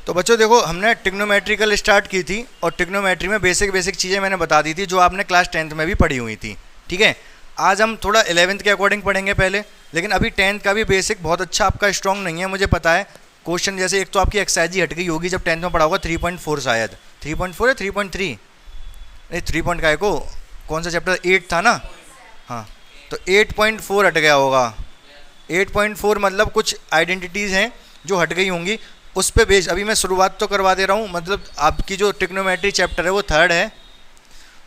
तो बच्चों देखो, हमने ट्रिग्नोमेट्रिकल स्टार्ट की थी और ट्रिग्नोमेट्री में बेसिक चीज़ें मैंने बता दी थी जो आपने क्लास 10th में भी पढ़ी हुई थी। ठीक है, आज हम थोड़ा 11th के अकॉर्डिंग पढ़ेंगे पहले, लेकिन अभी 10th का भी बेसिक बहुत अच्छा आपका स्ट्रॉन्ग नहीं है, मुझे पता है। क्वेश्चन जैसे एक तो आपकी एक्सरसाइज ही हट गई होगी जब 10th में पढ़ा होगा 3.4, शायद 3.4 या 3.3, नहीं 3 पॉइंट का को कौन सा चैप्टर 8 था ना, हाँ, तो 8.4 हट गया होगा। 8.4 मतलब कुछ आइडेंटिटीज़ हैं जो हट गई होंगी, उस पे बेस अभी मैं शुरुआत तो करवा दे रहा हूँ। मतलब आपकी जो ट्रिग्नोमेट्री चैप्टर है वो 3rd है,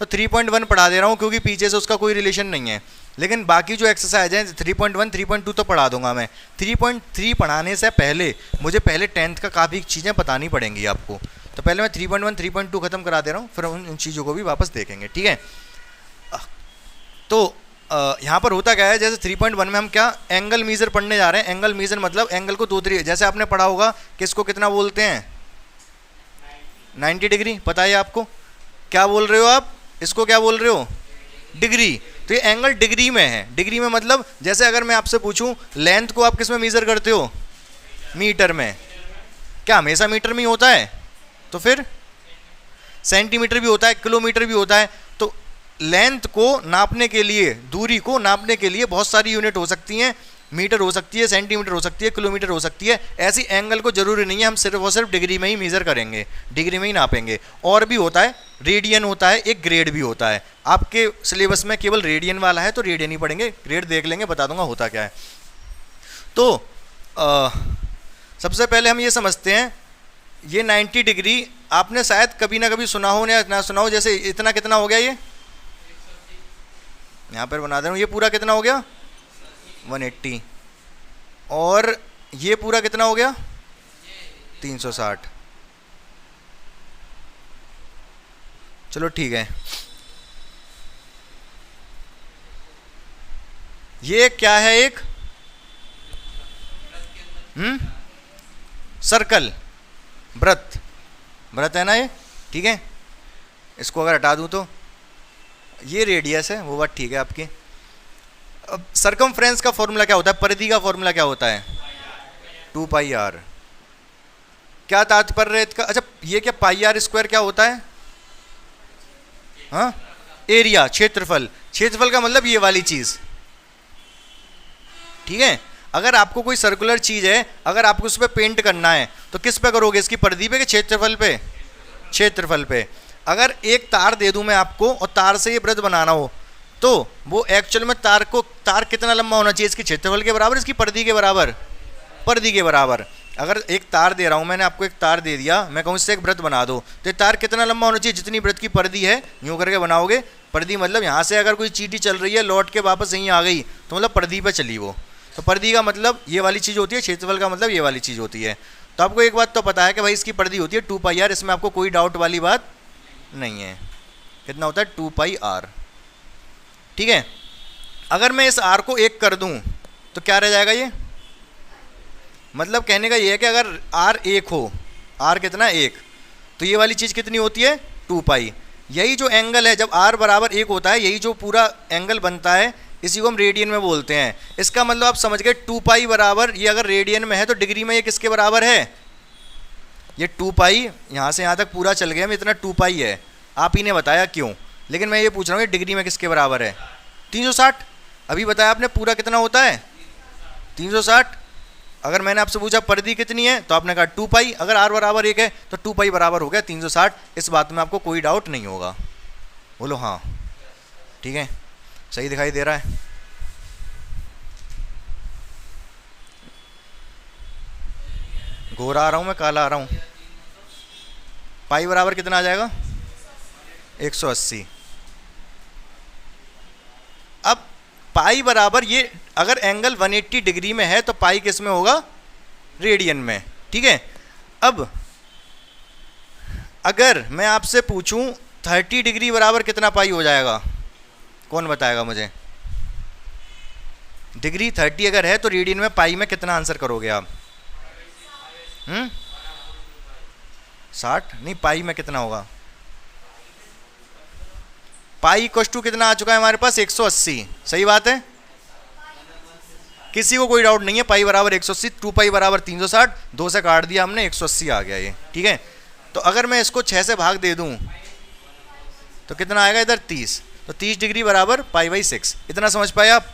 तो 3.1 पढ़ा दे रहा हूँ क्योंकि पीछे से उसका कोई रिलेशन नहीं है। लेकिन बाकी जो एक्सरसाइज है 3.1 3.2 तो पढ़ा दूंगा मैं। 3.3 पढ़ाने से पहले मुझे पहले 10th का काफ़ी चीज़ें बतानी पड़ेंगी आपको, तो पहले मैं 3.1 3.2 ख़त्म करा दे रहा हूँ, फिर उन चीज़ों को भी वापस देखेंगे। ठीक है, तो यहाँ पर होता क्या है, जैसे 3.1 में हम क्या एंगल मीज़र पढ़ने जा रहे हैं। एंगल मीज़र मतलब एंगल को दो तरीके, जैसे आपने पढ़ा होगा किसको कितना बोलते हैं, 90 डिग्री। पता है आपको, क्या बोल रहे हो आप, इसको क्या बोल रहे हो, डिग्री। तो ये एंगल डिग्री में है। डिग्री में मतलब जैसे अगर मैं आपसे पूछूं लेंथ को आप किस में मीज़र करते हो, मीटर में। क्या हमेशा मीटर में ही होता है, तो फिर सेंटीमीटर भी होता है, किलोमीटर भी होता है। तो लेंथ को नापने के लिए, दूरी को नापने के लिए बहुत सारी यूनिट हो सकती हैं, मीटर हो सकती है, सेंटीमीटर हो सकती है, किलोमीटर हो सकती है। ऐसी एंगल को जरूरी नहीं है हम सिर्फ और सिर्फ डिग्री में ही मेज़र करेंगे, डिग्री में ही नापेंगे। और भी होता है, रेडियन होता है, एक ग्रेड भी होता है। आपके सिलेबस में केवल रेडियन वाला है तो रेडियन ही पढ़ेंगे, ग्रेड देख लेंगे, बता दूंगा होता क्या है। तो सबसे पहले हम ये समझते हैं, ये 90 डिग्री आपने शायद कभी ना कभी सुना हो या ना सुना हो। जैसे इतना कितना हो गया, ये यहाँ पर बना दे रहा हूँ, ये पूरा कितना हो गया 180, और ये पूरा कितना हो गया 360। चलो ठीक है, ये क्या है, एक सर्कल, वृत्त, वृत्त है ना ये। ठीक है, इसको अगर हटा दूं तो ये रेडियस है, वो बात ठीक है आपकी। अब सरकमफ्रेंस का फॉर्मूला क्या होता है, परिधि का फॉर्मूला क्या होता है, 2 पाई आर। क्या तात्पर्य है इसका, अच्छा ये क्या पाई आर स्क्वायर क्या होता है, हाँ, एरिया, क्षेत्रफल। क्षेत्रफल का मतलब ये वाली चीज। ठीक है, अगर आपको कोई सर्कुलर चीज है, अगर आपको उस पर पेंट करना है तो किस पे करोगे, इसकी परिधि पे कि क्षेत्रफल पे, क्षेत्रफल पे। अगर एक तार दे दूं मैं आपको और तार से ये वृत्त बनाना हो तो वो एक्चुअल में तार कितना लंबा होना चाहिए, इसकी क्षेत्रफल के बराबर, इसकी परिधि के बराबर, परिधि के बराबर। अगर एक तार दे रहा हूं, मैंने आपको एक तार दे दिया, मैं कहूं इससे एक वृत्त बना दो, तो ये तार कितना लंबा होना चाहिए, जितनी वृत्त की परिधि है, यूं करके बनाओगे। परिधि मतलब यहाँ से अगर कोई चींटी चल रही है लौट के वापस यहीं आ गई तो मतलब परिधि पे चली वो। तो परिधि का मतलब ये वाली चीज़ होती है, क्षेत्रफल का मतलब ये वाली चीज़ होती है। तो आपको एक बात तो पता है कि भाई इसकी परिधि होती है 2 पाई आर, इसमें आपको कोई डाउट वाली बात नहीं है। कितना होता है 2 पाई आर। ठीक है, अगर मैं इस आर को 1 कर दूं तो क्या रह जाएगा ये, मतलब कहने का ये है कि अगर आर 1 हो, आर कितना 1, तो ये वाली चीज़ कितनी होती है 2 पाई। यही जो एंगल है जब आर बराबर 1 होता है, यही जो पूरा एंगल बनता है, इसी को हम रेडियन में बोलते हैं। इसका मतलब आप समझ गए 2 पाई बराबर, ये अगर रेडियन में है तो डिग्री में ये किसके बराबर है, ये 2 पाई। यहाँ से यहाँ तक पूरा चल गया, इतना 2 पाई है, आप ही ने बताया क्यों, लेकिन मैं ये पूछ रहा हूँ डिग्री में किसके बराबर है, 360। अभी बताया आपने पूरा कितना होता है 360। अगर मैंने आपसे पूछा परिधि कितनी है तो आपने कहा 2 पाई। अगर आर बराबर 1 है तो 2 पाई बराबर हो गया 360। इस बात में आपको कोई डाउट नहीं होगा, बोलो हाँ। ठीक है, सही दिखाई दे रहा है। गोरा आ रहा हूँ मैं, काला आ रहा हूँ। पाई बराबर कितना आ जाएगा 180। अब पाई बराबर ये अगर एंगल 180 डिग्री में है तो पाई किस में होगा, रेडियन में। ठीक है, अब अगर मैं आपसे पूछूं 30 डिग्री बराबर कितना पाई हो जाएगा, कौन बताएगा मुझे। डिग्री 30 अगर है तो रेडियन में पाई में कितना आंसर करोगे आप, 60 नहीं, पाई में कितना होगा, पाई इक्वल टू कितना आ चुका है हमारे पास 180। सही बात है, किसी को कोई डाउट नहीं है, पाई बराबर 180, 2 पाई बराबर 360, 2 से काट दिया हमने, 180 आ गया ये, ठीक है। तो अगर मैं इसको 6 से भाग दे दूं तो कितना आएगा इधर 30, तो 30 डिग्री बराबर पाई/6। इतना समझ पाए आप।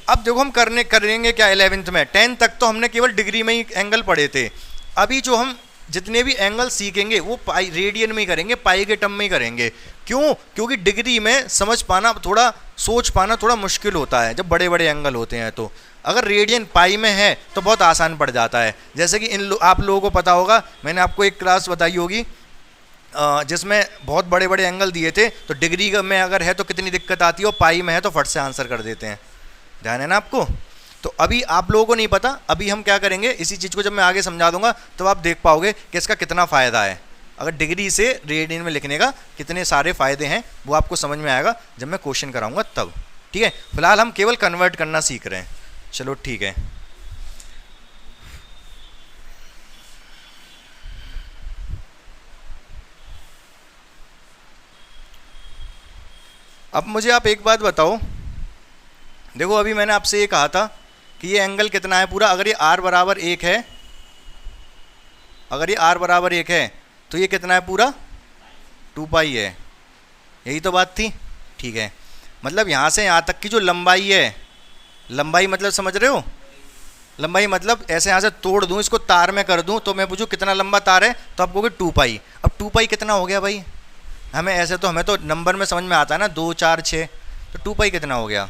अब देखो हम करेंगे क्या 11th में, 10 तक तो हमने केवल डिग्री में ही एंगल पढ़े थे। अभी जो हम जितने भी एंगल सीखेंगे वो पाई रेडियन में ही करेंगे, पाई के टर्म में ही करेंगे। क्यों? क्योंकि डिग्री में समझ पाना थोड़ा, सोच पाना थोड़ा मुश्किल होता है जब बड़े बड़े एंगल होते हैं। तो अगर रेडियन पाई में है तो बहुत आसान पड़ जाता है। जैसे कि आप लोगों को पता होगा, मैंने आपको एक क्लास बताई होगी जिसमें बहुत बड़े बड़े एंगल दिए थे, तो डिग्री में अगर है तो कितनी दिक्कत आती है, और पाई में है तो फट से आंसर कर देते हैं। ध्यान है ना आपको। तो अभी आप लोगों को नहीं पता, अभी हम क्या करेंगे, इसी चीज़ को जब मैं आगे समझा दूंगा तो आप देख पाओगे कि इसका कितना फ़ायदा है। अगर डिग्री से रेडियन में लिखने का कितने सारे फ़ायदे हैं वो आपको समझ में आएगा जब मैं क्वेश्चन कराऊंगा तब, ठीक है। फिलहाल हम केवल कन्वर्ट करना सीख रहे हैं। चलो ठीक है। अब मुझे आप एक बात बताओ, देखो अभी मैंने आपसे ये कहा था कि ये एंगल कितना है पूरा, अगर ये r बराबर 1 है, अगर ये r बराबर 1 है तो ये कितना है पूरा 2 पाई है। यही तो बात थी, ठीक है। मतलब यहाँ से यहाँ तक की जो लंबाई है, लंबाई मतलब समझ रहे हो, लंबाई मतलब ऐसे यहाँ से तोड़ दूँ इसको, तार में कर दूँ, तो मैं पूछूँ कितना लंबा तार है तो आप कहोगे 2 पाई। अब 2 पाई कितना हो गया भाई, हमें ऐसे तो हमें तो नंबर में समझ में आता है ना, 2 4 6, तो 2 पाई कितना हो गया,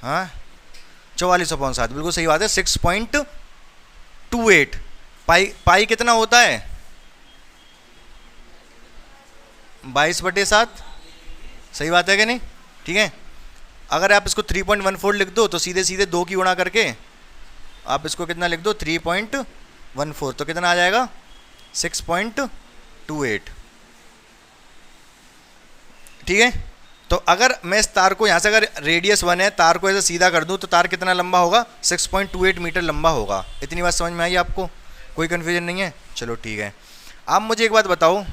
हाँ 44/7, बिल्कुल सही बात है, 6.28। पाई कितना होता है 22/7, सही बात है कि नहीं, ठीक है। अगर आप इसको 3.14 लिख दो तो सीधे सीधे 2 की गुणा करके आप इसको कितना लिख दो 3.14, तो कितना आ जाएगा 6.28, ठीक है। तो अगर मैं इस तार को यहाँ से, अगर रेडियस 1 है, तार को ऐसे सीधा कर दूँ तो तार कितना लंबा होगा 6.28 मीटर लंबा होगा। इतनी बात समझ में आई आपको, कोई कन्फ्यूजन नहीं है। चलो ठीक है। आप मुझे एक बात बताओ,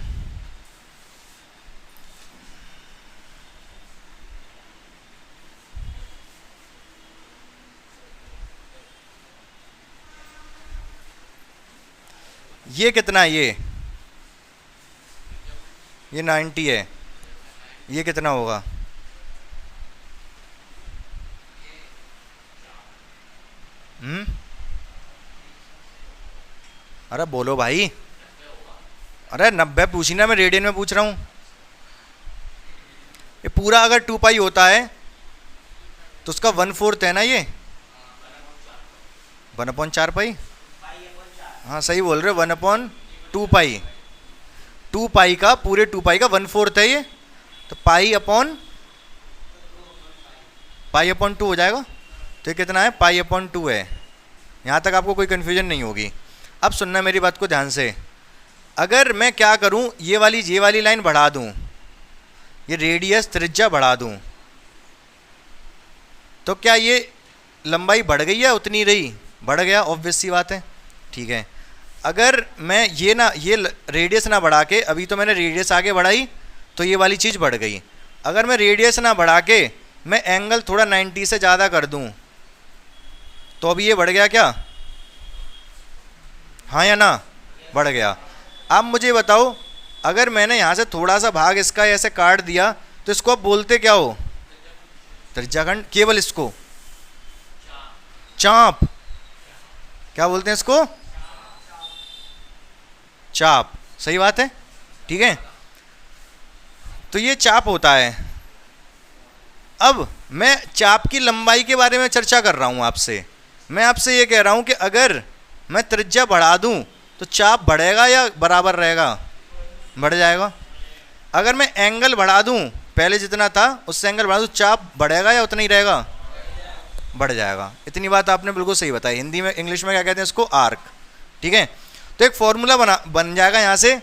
ये कितना है, ये 90 है, ये कितना होगा, अरे बोलो भाई, अरे 90 पूछी ना, मैं रेडियन में पूछ रहा हूँ। ये पूरा अगर 2 पाई होता है तो उसका 1/4 है ना, ये 1/4 पाई, हाँ सही बोल रहे हो, 1/2 पाई। 2 पाई का, पूरे 2 पाई का 1/4 है ये, तो पाई/2 हो जाएगा। तो ये कितना है, पाई/2 है। यहाँ तक आपको कोई कन्फ्यूजन नहीं होगी। अब सुनना मेरी बात को ध्यान से, अगर मैं क्या करूँ, ये वाली लाइन बढ़ा दूँ, ये रेडियस त्रिज्या बढ़ा दूँ, तो क्या ये लंबाई बढ़ गई या उतनी रही, बढ़ गया, ऑब्वियस सी बात है, ठीक है। अगर मैं ये रेडियस ना बढ़ा के, अभी तो मैंने रेडियस आगे बढ़ाई तो ये वाली चीज़ बढ़ गई। अगर मैं रेडियस ना बढ़ा के मैं एंगल थोड़ा 90 से ज़्यादा कर दूं तो अभी ये बढ़ गया क्या, हाँ या ना, बढ़ गया। अब मुझे बताओ, अगर मैंने यहाँ से थोड़ा सा भाग इसका ऐसे काट दिया तो इसको आप बोलते क्या हो, त्रिज्याखंड, केवल इसको चाप, क्या बोलते हैं इसको, चाप, सही बात है, ठीक है। तो ये चाप होता है। अब मैं चाप की लंबाई के बारे में चर्चा कर रहा हूं आपसे। मैं आपसे ये कह रहा हूं कि अगर मैं त्रिज्या बढ़ा दूं तो चाप बढ़ेगा या बराबर रहेगा, बढ़ जाएगा। अगर मैं एंगल बढ़ा दूं, पहले जितना था उससे एंगल बढ़ा दूं, चाप बढ़ेगा या उतना ही रहेगा, बढ़ जाएगा। इतनी बात आपने बिल्कुल सही बताई। हिंदी में, इंग्लिश में क्या कहते हैं इसको, आर्क, ठीक है। तो एक फॉर्मूला बन जाएगा यहाँ से।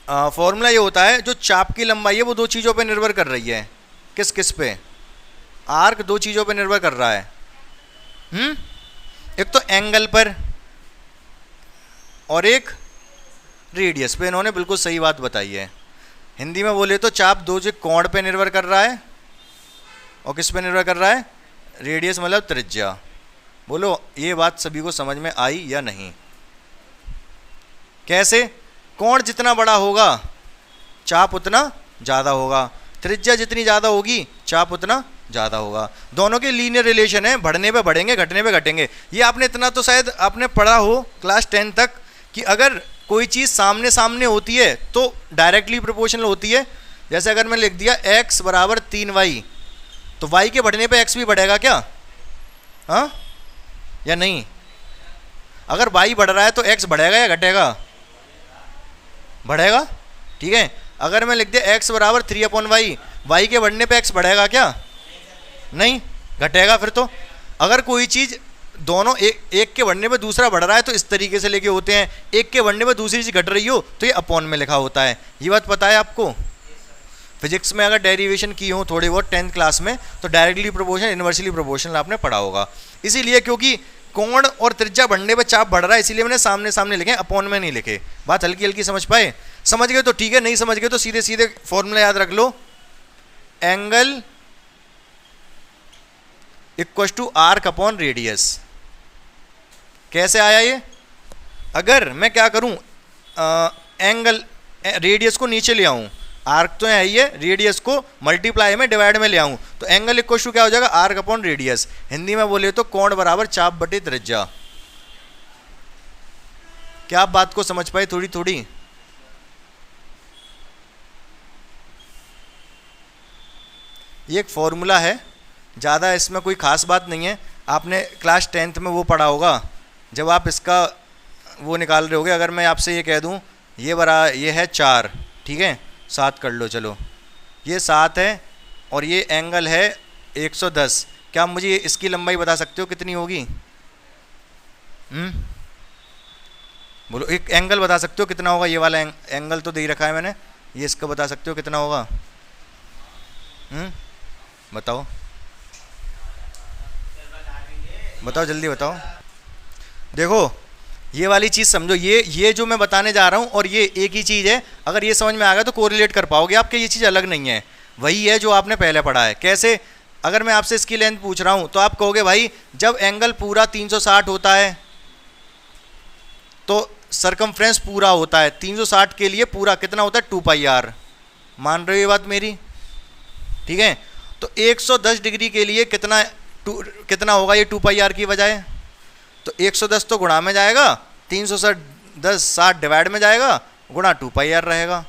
फॉर्मूला ये होता है, जो चाप की लंबाई है वो 2 चीज़ों पे निर्भर कर रही है। किस किस पे, आर्क 2 चीज़ों पे निर्भर कर रहा है। एक तो एंगल पर और एक रेडियस पे। इन्होंने बिल्कुल सही बात बताई है। हिंदी में बोले तो चाप 2 कोण पे निर्भर कर रहा है और किस पे निर्भर कर रहा है, रेडियस मतलब त्रिज्या। बोलो ये बात सभी को समझ में आई या नहीं? कैसे? कोण जितना बड़ा होगा चाप उतना ज़्यादा होगा, त्रिज्या जितनी ज़्यादा होगी चाप उतना ज़्यादा होगा। दोनों के लीनियर रिलेशन है, बढ़ने पे बढ़ेंगे घटने पे घटेंगे। ये आपने इतना तो शायद आपने पढ़ा हो क्लास 10 तक कि अगर कोई चीज़ सामने सामने होती है तो डायरेक्टली प्रोपोर्शनल होती है। जैसे अगर मैं लिख दिया x बराबर 3y, तो y के बढ़ने पे x भी बढ़ेगा क्या? हाँ या नहीं? अगर y बढ़ रहा है तो x बढ़ेगा या घटेगा? बढ़ेगा। ठीक है, अगर मैं लिख दिया x बराबर 3/y, y के बढ़ने पे x बढ़ेगा क्या? नहीं, घटेगा। फिर तो अगर कोई चीज़ दोनों एक के बढ़ने पे दूसरा बढ़ रहा है तो इस तरीके से लेके होते हैं, एक के बढ़ने पे दूसरी चीज़ घट रही हो तो ये अपॉन में लिखा होता है। ये बात पता है आपको? फिजिक्स में अगर डेरिवेशन की हो थोड़ी बहुत 10th क्लास में तो डायरेक्टली प्रोपोर्शनल इनवर्सली प्रोपोर्शनल आपने पढ़ा होगा। इसीलिए क्योंकि कोण और त्रिज्या बढ़ने पे चाप बढ़ रहा है इसीलिए मैंने सामने सामने लिखे, अपॉन में नहीं लिखे। बात हल्की हल्की समझ पाए? समझ गए तो ठीक है, नहीं समझ गए तो सीधे सीधे फॉर्मूला याद रख लो, angle equal to arc upon radius. कैसे आया ये? अगर मैं क्या करूं, एंगल रेडियस को नीचे ले आऊं, आर्क तो है ये, रेडियस को मल्टीप्लाई में डिवाइड में ले आऊं तो एंगल इक्वल टू क्या हो जाएगा? Arc upon radius. हिंदी में बोले तो कोण बराबर चाप बटे त्रिज्या। क्या आप बात को समझ पाए थोड़ी थोड़ी? ये एक फॉर्मूला है, ज़्यादा इसमें कोई खास बात नहीं है। आपने क्लास 10th में वो पढ़ा होगा जब आप इसका वो निकाल रहे होगे। अगर मैं आपसे ये कह दूं ये है 4, ठीक है, 7 कर लो, चलो ये 7 है और ये एंगल है 110। क्या आप मुझे इसकी लंबाई बता सकते हो कितनी होगी? बोलो, एक एंगल बता सकते हो कितना होगा? ये वाला एंगल तो दे ही रखा है मैंने, ये इसका बता सकते हो कितना होगा? बताओ बताओ जल्दी बताओ। देखो ये वाली चीज़ समझो, ये जो मैं बताने जा रहा हूँ और ये एक ही चीज़ है। अगर ये समझ में आ गया तो कोरिलेट कर पाओगे आपके, ये चीज़ अलग नहीं है, वही है जो आपने पहले पढ़ा है। कैसे? अगर मैं आपसे इसकी लेंथ पूछ रहा हूँ तो आप कहोगे भाई जब एंगल पूरा 360 होता है तो सरकमफ्रेंस पूरा होता है। 360 के लिए पूरा कितना होता है? 2πr। मान रहे हो ये बात मेरी? ठीक है, तो 110 डिग्री के लिए कितना होगा ये 2πr की बजाय? तो 110 तो गुणा में जाएगा, 360 डिवाइड में जाएगा, गुणा 2πr रहेगा।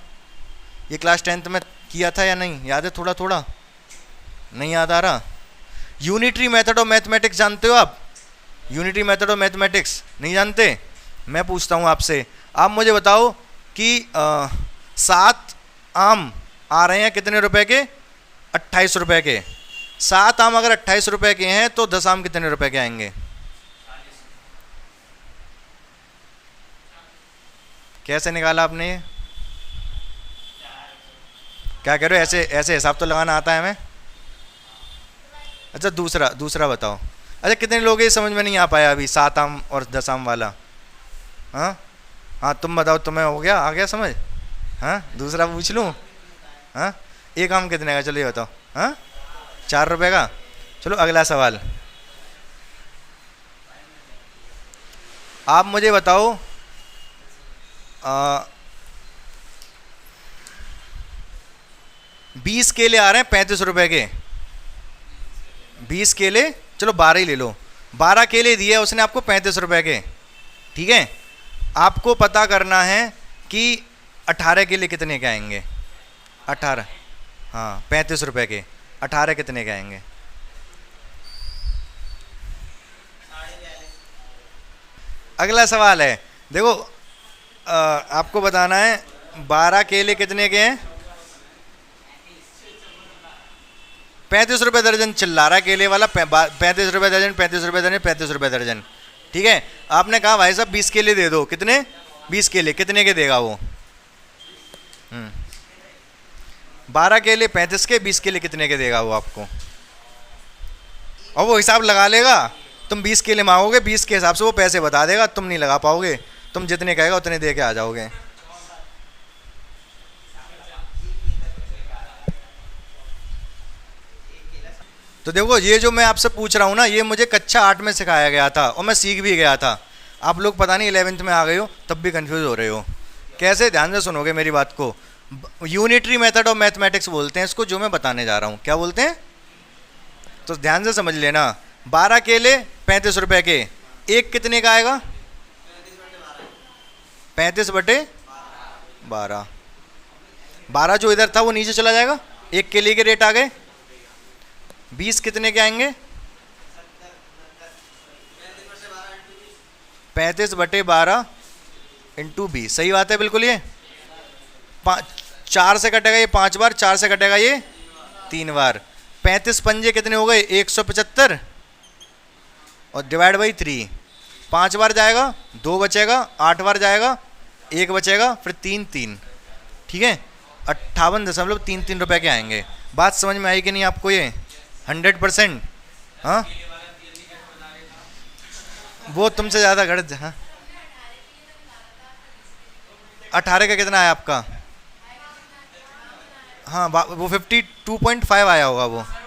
ये क्लास 10th में किया था या नहीं? याद है थोड़ा थोड़ा? नहीं याद आ रहा? यूनिटरी मेथड ऑफ मैथमेटिक्स जानते हो आप? यूनिटरी मेथड ऑफ मैथमेटिक्स नहीं जानते? मैं पूछता हूँ आपसे, आप मुझे बताओ कि 7 आम आ रहे हैं कितने रुपए के? 28 रुपए के। 7 आम अगर 28 रुपए के हैं तो 10 आम कितने रुपए के आएंगे? कैसे निकाला आपने ये? क्या कह रहे हो? ऐसे हिसाब तो लगाना आता है हमें? अच्छा दूसरा बताओ। अच्छा कितने लोग ये समझ में नहीं आ पाया अभी 7 आम और 10 आम वाला? हाँ तुम बताओ, तुम्हें हो गया, आ गया समझ? हाँ दूसरा पूछ लूँ? हाँ एक आम कितने का? चलो ये बताओ। हाँ 4 रुपए का। चलो अगला सवाल, आप मुझे बताओ 20 केले आ रहे हैं 35 रुपए के। 20 केले, चलो 12 ही ले लो, 12 केले दिए उसने आपको 35 रुपए के। ठीक है, आपको पता करना है कि 18 केले कितने के आएंगे? 18, हाँ 35 रुपए के 18 कितने के आएंगे? अगला सवाल है, देखो आपको बताना है 12 केले कितने के हैं? 35 रुपये दर्जन। चिल्ला रहा है केले वाला, 35 रुपये दर्जन, 35 रुपये दर्जन, 35 रुपये दर्जन। ठीक है, आपने कहा भाई साहब 20 केले दे दो। कितने? 20 केले कितने के देगा वो? 12 केले 35 के, 20 केले कितने के देगा वो आपको? और वो हिसाब लगा लेगा। तुम 20 केले मांगोगे, 20 के हिसाब से वो पैसे बता देगा, तुम नहीं लगा पाओगे। तुम जितने कहेगा उतने दे के आ जाओगे। तो देखो ये जो मैं आपसे पूछ रहा हूँ ना, ये मुझे कक्षा 8 में सिखाया गया था और मैं सीख भी गया था। आप लोग पता नहीं 11th में आ गए हो तब भी कंफ्यूज हो रहे हो। कैसे, ध्यान से सुनोगे मेरी बात को। यूनिटरी मेथड ऑफ मैथमेटिक्स बोलते हैं इसको, जो मैं बताने जा रहा हूँ। क्या बोलते हैं? तो ध्यान से समझ लेना। 12 केले 35 रुपए के, एक कितने का आएगा? 35/12। 12 जो इधर था वो नीचे चला जाएगा, एक केले के रेट आ गए। 20 कितने के आएंगे? 35/12 इंटू 20। सही बात है बिल्कुल। ये 4 से कटेगा ये 5 बार, 4 से कटेगा ये 3 बार। 35 पंजे कितने हो गए? 175 और डिवाइड बाई 3। 5 बार जाएगा, 2 बचेगा, 8 बार जाएगा, 1 बचेगा, फिर 3 3। ठीक है, 58.33 रुपए के आएंगे। बात समझ में आई कि नहीं आपको? ये 100%। हाँ, वो तुमसे ज़्यादा गलत। हाँ, 18 का कितना है आपका? हाँ, वो 52.5 आया होगा वो। हाँ,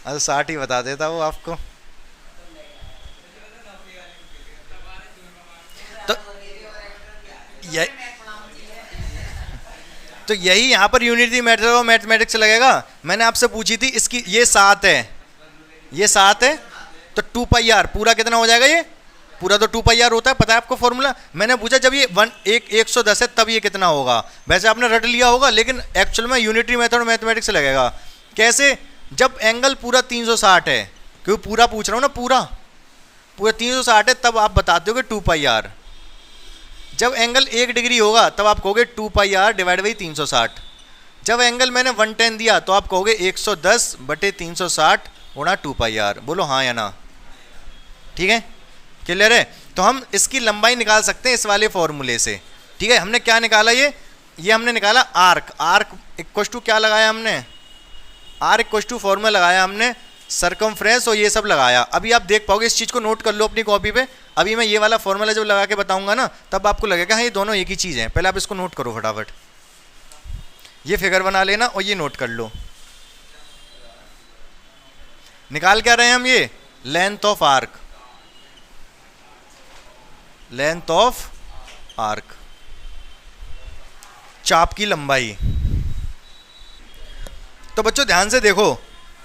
अरे 60 ही बता देता वो आपको। तो तो यही यहाँ पर यूनिटी मेथड ऑफ मैथमेटिक्स लगेगा। मैंने आपसे पूछी थी इसकी, ये 7 है, ये 7 है, तो 2πr पूरा कितना हो जाएगा? ये पूरा तो 2πr होता है, पता है आपको फॉर्मूला। मैंने पूछा जब ये 110 है तब ये कितना होगा। वैसे आपने रट लिया होगा, लेकिन एक्चुअल में यूनिटरी मेथड मैथमेटिक्स लगेगा। कैसे? जब एंगल पूरा 360 है, क्योंकि पूरा पूछ रहा हूँ ना, पूरा 360 है, तब आप बताते हो कि 2πr। जब एंगल 1 डिग्री होगा तब आप कहोगे 2πr डिवाइड बाई 360। जब एंगल मैंने 110 दिया तो आप कहोगे 110/360 गुणा 2πr। बोलो हाँ या ना? ठीक है, क्लियर है? तो हम इसकी लंबाई निकाल सकते हैं इस वाले फॉर्मूले से। ठीक है, हमने क्या निकाला? ये हमने निकाला आर्क। आर्क इक्वल टू क्या लगाया हमने? आर इक्वल टू फॉर्मूला लगाया हमने सरकमफ्रेंस और ये सब लगाया। अभी आप देख पाओगे, इस चीज़ को नोट कर लो अपनी कॉपी पे। अभी मैं ये वाला फॉर्मूला जब लगा के बताऊंगा ना, तब आपको लगेगा हाँ ये दोनों एक ही चीज़ है। पहले आप इसको नोट करो फटाफट, ये फिगर बना लेना और ये नोट कर लो। निकाल क्या रहे हैं हम? ये length of arc, length of arc, चाप की लंबाई। तो बच्चों ध्यान से देखो,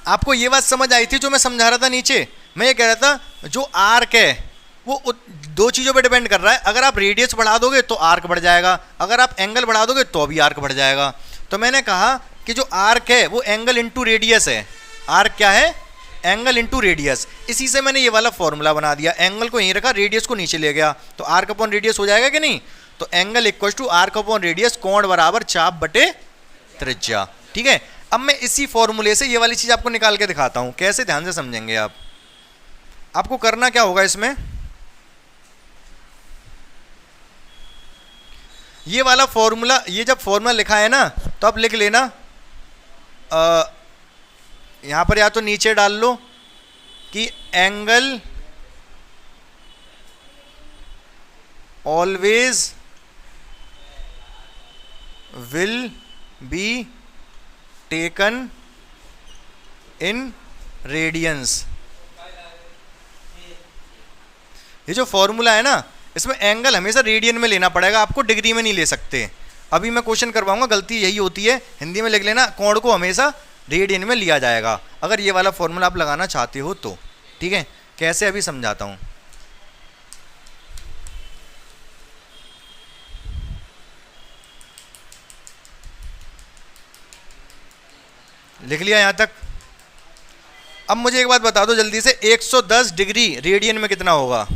आपको ये बात समझ आई थी जो मैं समझा रहा था नीचे। मैं ये कह रहा था जो आर्क है वो दो चीज़ों पे डिपेंड कर रहा है। अगर आप रेडियस बढ़ा दोगे तो आर्क बढ़ जाएगा, अगर आप एंगल बढ़ा दोगे तो भी आर्क बढ़ जाएगा। तो मैंने कहा कि जो आर्क है वो एंगल इंटू रेडियस है। आर्क क्या है? Angle into radius. इसी से मैंने ये वाला फॉर्मूला बना दिया। एंगल को यहीं रखा, रेडियस को नीचे ले गया, तो आर्क अपॉन रेडियस हो जाएगा कि नहीं? तो angle equal to arc upon radius, कोण बराबर चाप बटे त्रिज्या। ठीक है, अब मैं इसी फॉर्मूले से ये वाली चीज़ आपको निकाल के दिखाता हूँ। कैसे, ध्यान से समझेंगे आप। आपको करना क्या होगा इसमें, ये वाला फॉर्मूला, ये जब फॉर्मूला लिखा है ना तो आप लिख लेना। यहां पर या तो नीचे डाल लो कि angle always will be taken in radiance. ये जो फॉर्मूला है ना, इसमें एंगल हमेशा रेडियन में लेना पड़ेगा आपको, डिग्री में नहीं ले सकते। अभी मैं क्वेश्चन करवाऊंगा, गलती यही होती है, हिंदी में लिख लेना कोण को हमेशा रेडियन में लिया जाएगा अगर ये वाला फॉर्मूला आप लगाना चाहते हो तो। ठीक है, कैसे अभी समझाता हूं। लिख लिया यहां तक? अब मुझे एक बात बता दो जल्दी से, 110 डिग्री रेडियन में कितना होगा?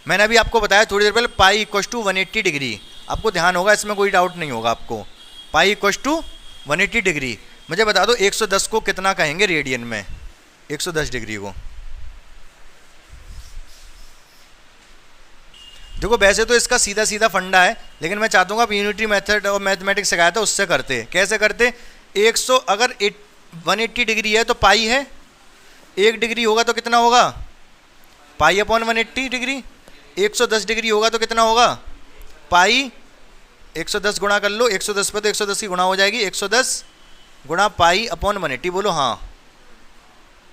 मैंने अभी आपको बताया थोड़ी देर पहले, पाई इक्वल टू 180 डिग्री। आपको ध्यान होगा, इसमें कोई डाउट नहीं होगा आपको। Pi equal to 180 degree. मुझे बता दो 110 को कितना कहेंगे रेडियन में? 110 डिग्री को देखो, वैसे तो इसका सीधा सीधा फंडा है, लेकिन मैं चाहता हूँ आप यूनिटरी मेथड और मैथमेटिक्स सिखाया था उससे करते। कैसे करते? 100 अगर 180 डिग्री है तो पाई है, 1 डिग्री होगा तो कितना होगा? Pi upon 180 degree. 110 डिग्री होगा तो कितना होगा? पाई 110 गुणा कर लो, 110 पे तो 110 की गुणा हो जाएगी, 110 गुणा पाई अपॉन 180। बोलो हाँ,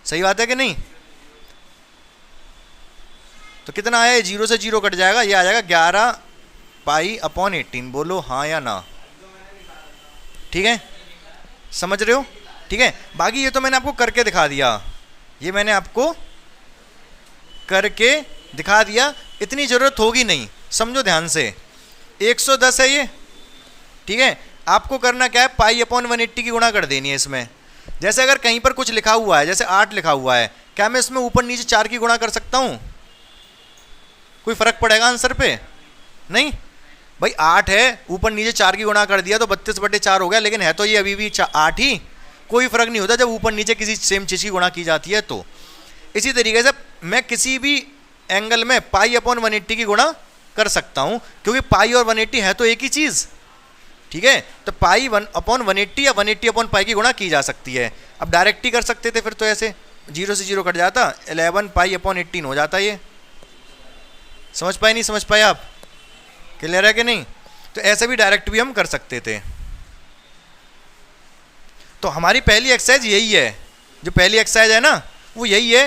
सही बात है कि नहीं? तो कितना आया? 0 से 0 कट जाएगा, ये आ जाएगा 11 पाई अपॉन 18। बोलो हाँ या ना? ठीक है, समझ रहे हो? ठीक है, बाकी ये तो मैंने आपको करके दिखा दिया, ये मैंने आपको करके दिखा दिया, इतनी ज़रूरत होगी नहीं, समझो ध्यान से। 110 है ये, ठीक है। आपको करना क्या है? पाई अपॉन 180 की गुणा कर देनी है इसमें। जैसे अगर कहीं पर कुछ लिखा हुआ है, जैसे 8 लिखा हुआ है, क्या मैं इसमें ऊपर नीचे 4 की गुणा कर सकता हूँ? कोई फर्क पड़ेगा आंसर पे? नहीं भाई, 8 है, ऊपर नीचे 4 की गुणा कर दिया तो 32/4 हो गया, लेकिन है तो ये अभी भी 8 ही, कोई फर्क नहीं होता जब ऊपर नीचे किसी सेम चीज़ की गुणा की जाती है। तो इसी तरीके से मैं किसी भी एंगल में पाई अपॉन 180 की गुणा कर सकता हूँ, क्योंकि पाई और 180 है तो एक ही चीज़, ठीक है। तो पाई अपॉन 180 या 180 अपॉन पाई की गुणा की जा सकती है। अब डायरेक्ट ही कर सकते थे फिर तो, ऐसे 0 से 0 कट जाता, 11 पाई अपॉन 18 हो जाता। ये समझ पाए नहीं समझ पाए आप? क्लियर है कि नहीं? तो ऐसे भी डायरेक्ट भी हम कर सकते थे। तो हमारी पहली एक्सरसाइज यही है, जो पहली एक्सरसाइज है ना वो यही है,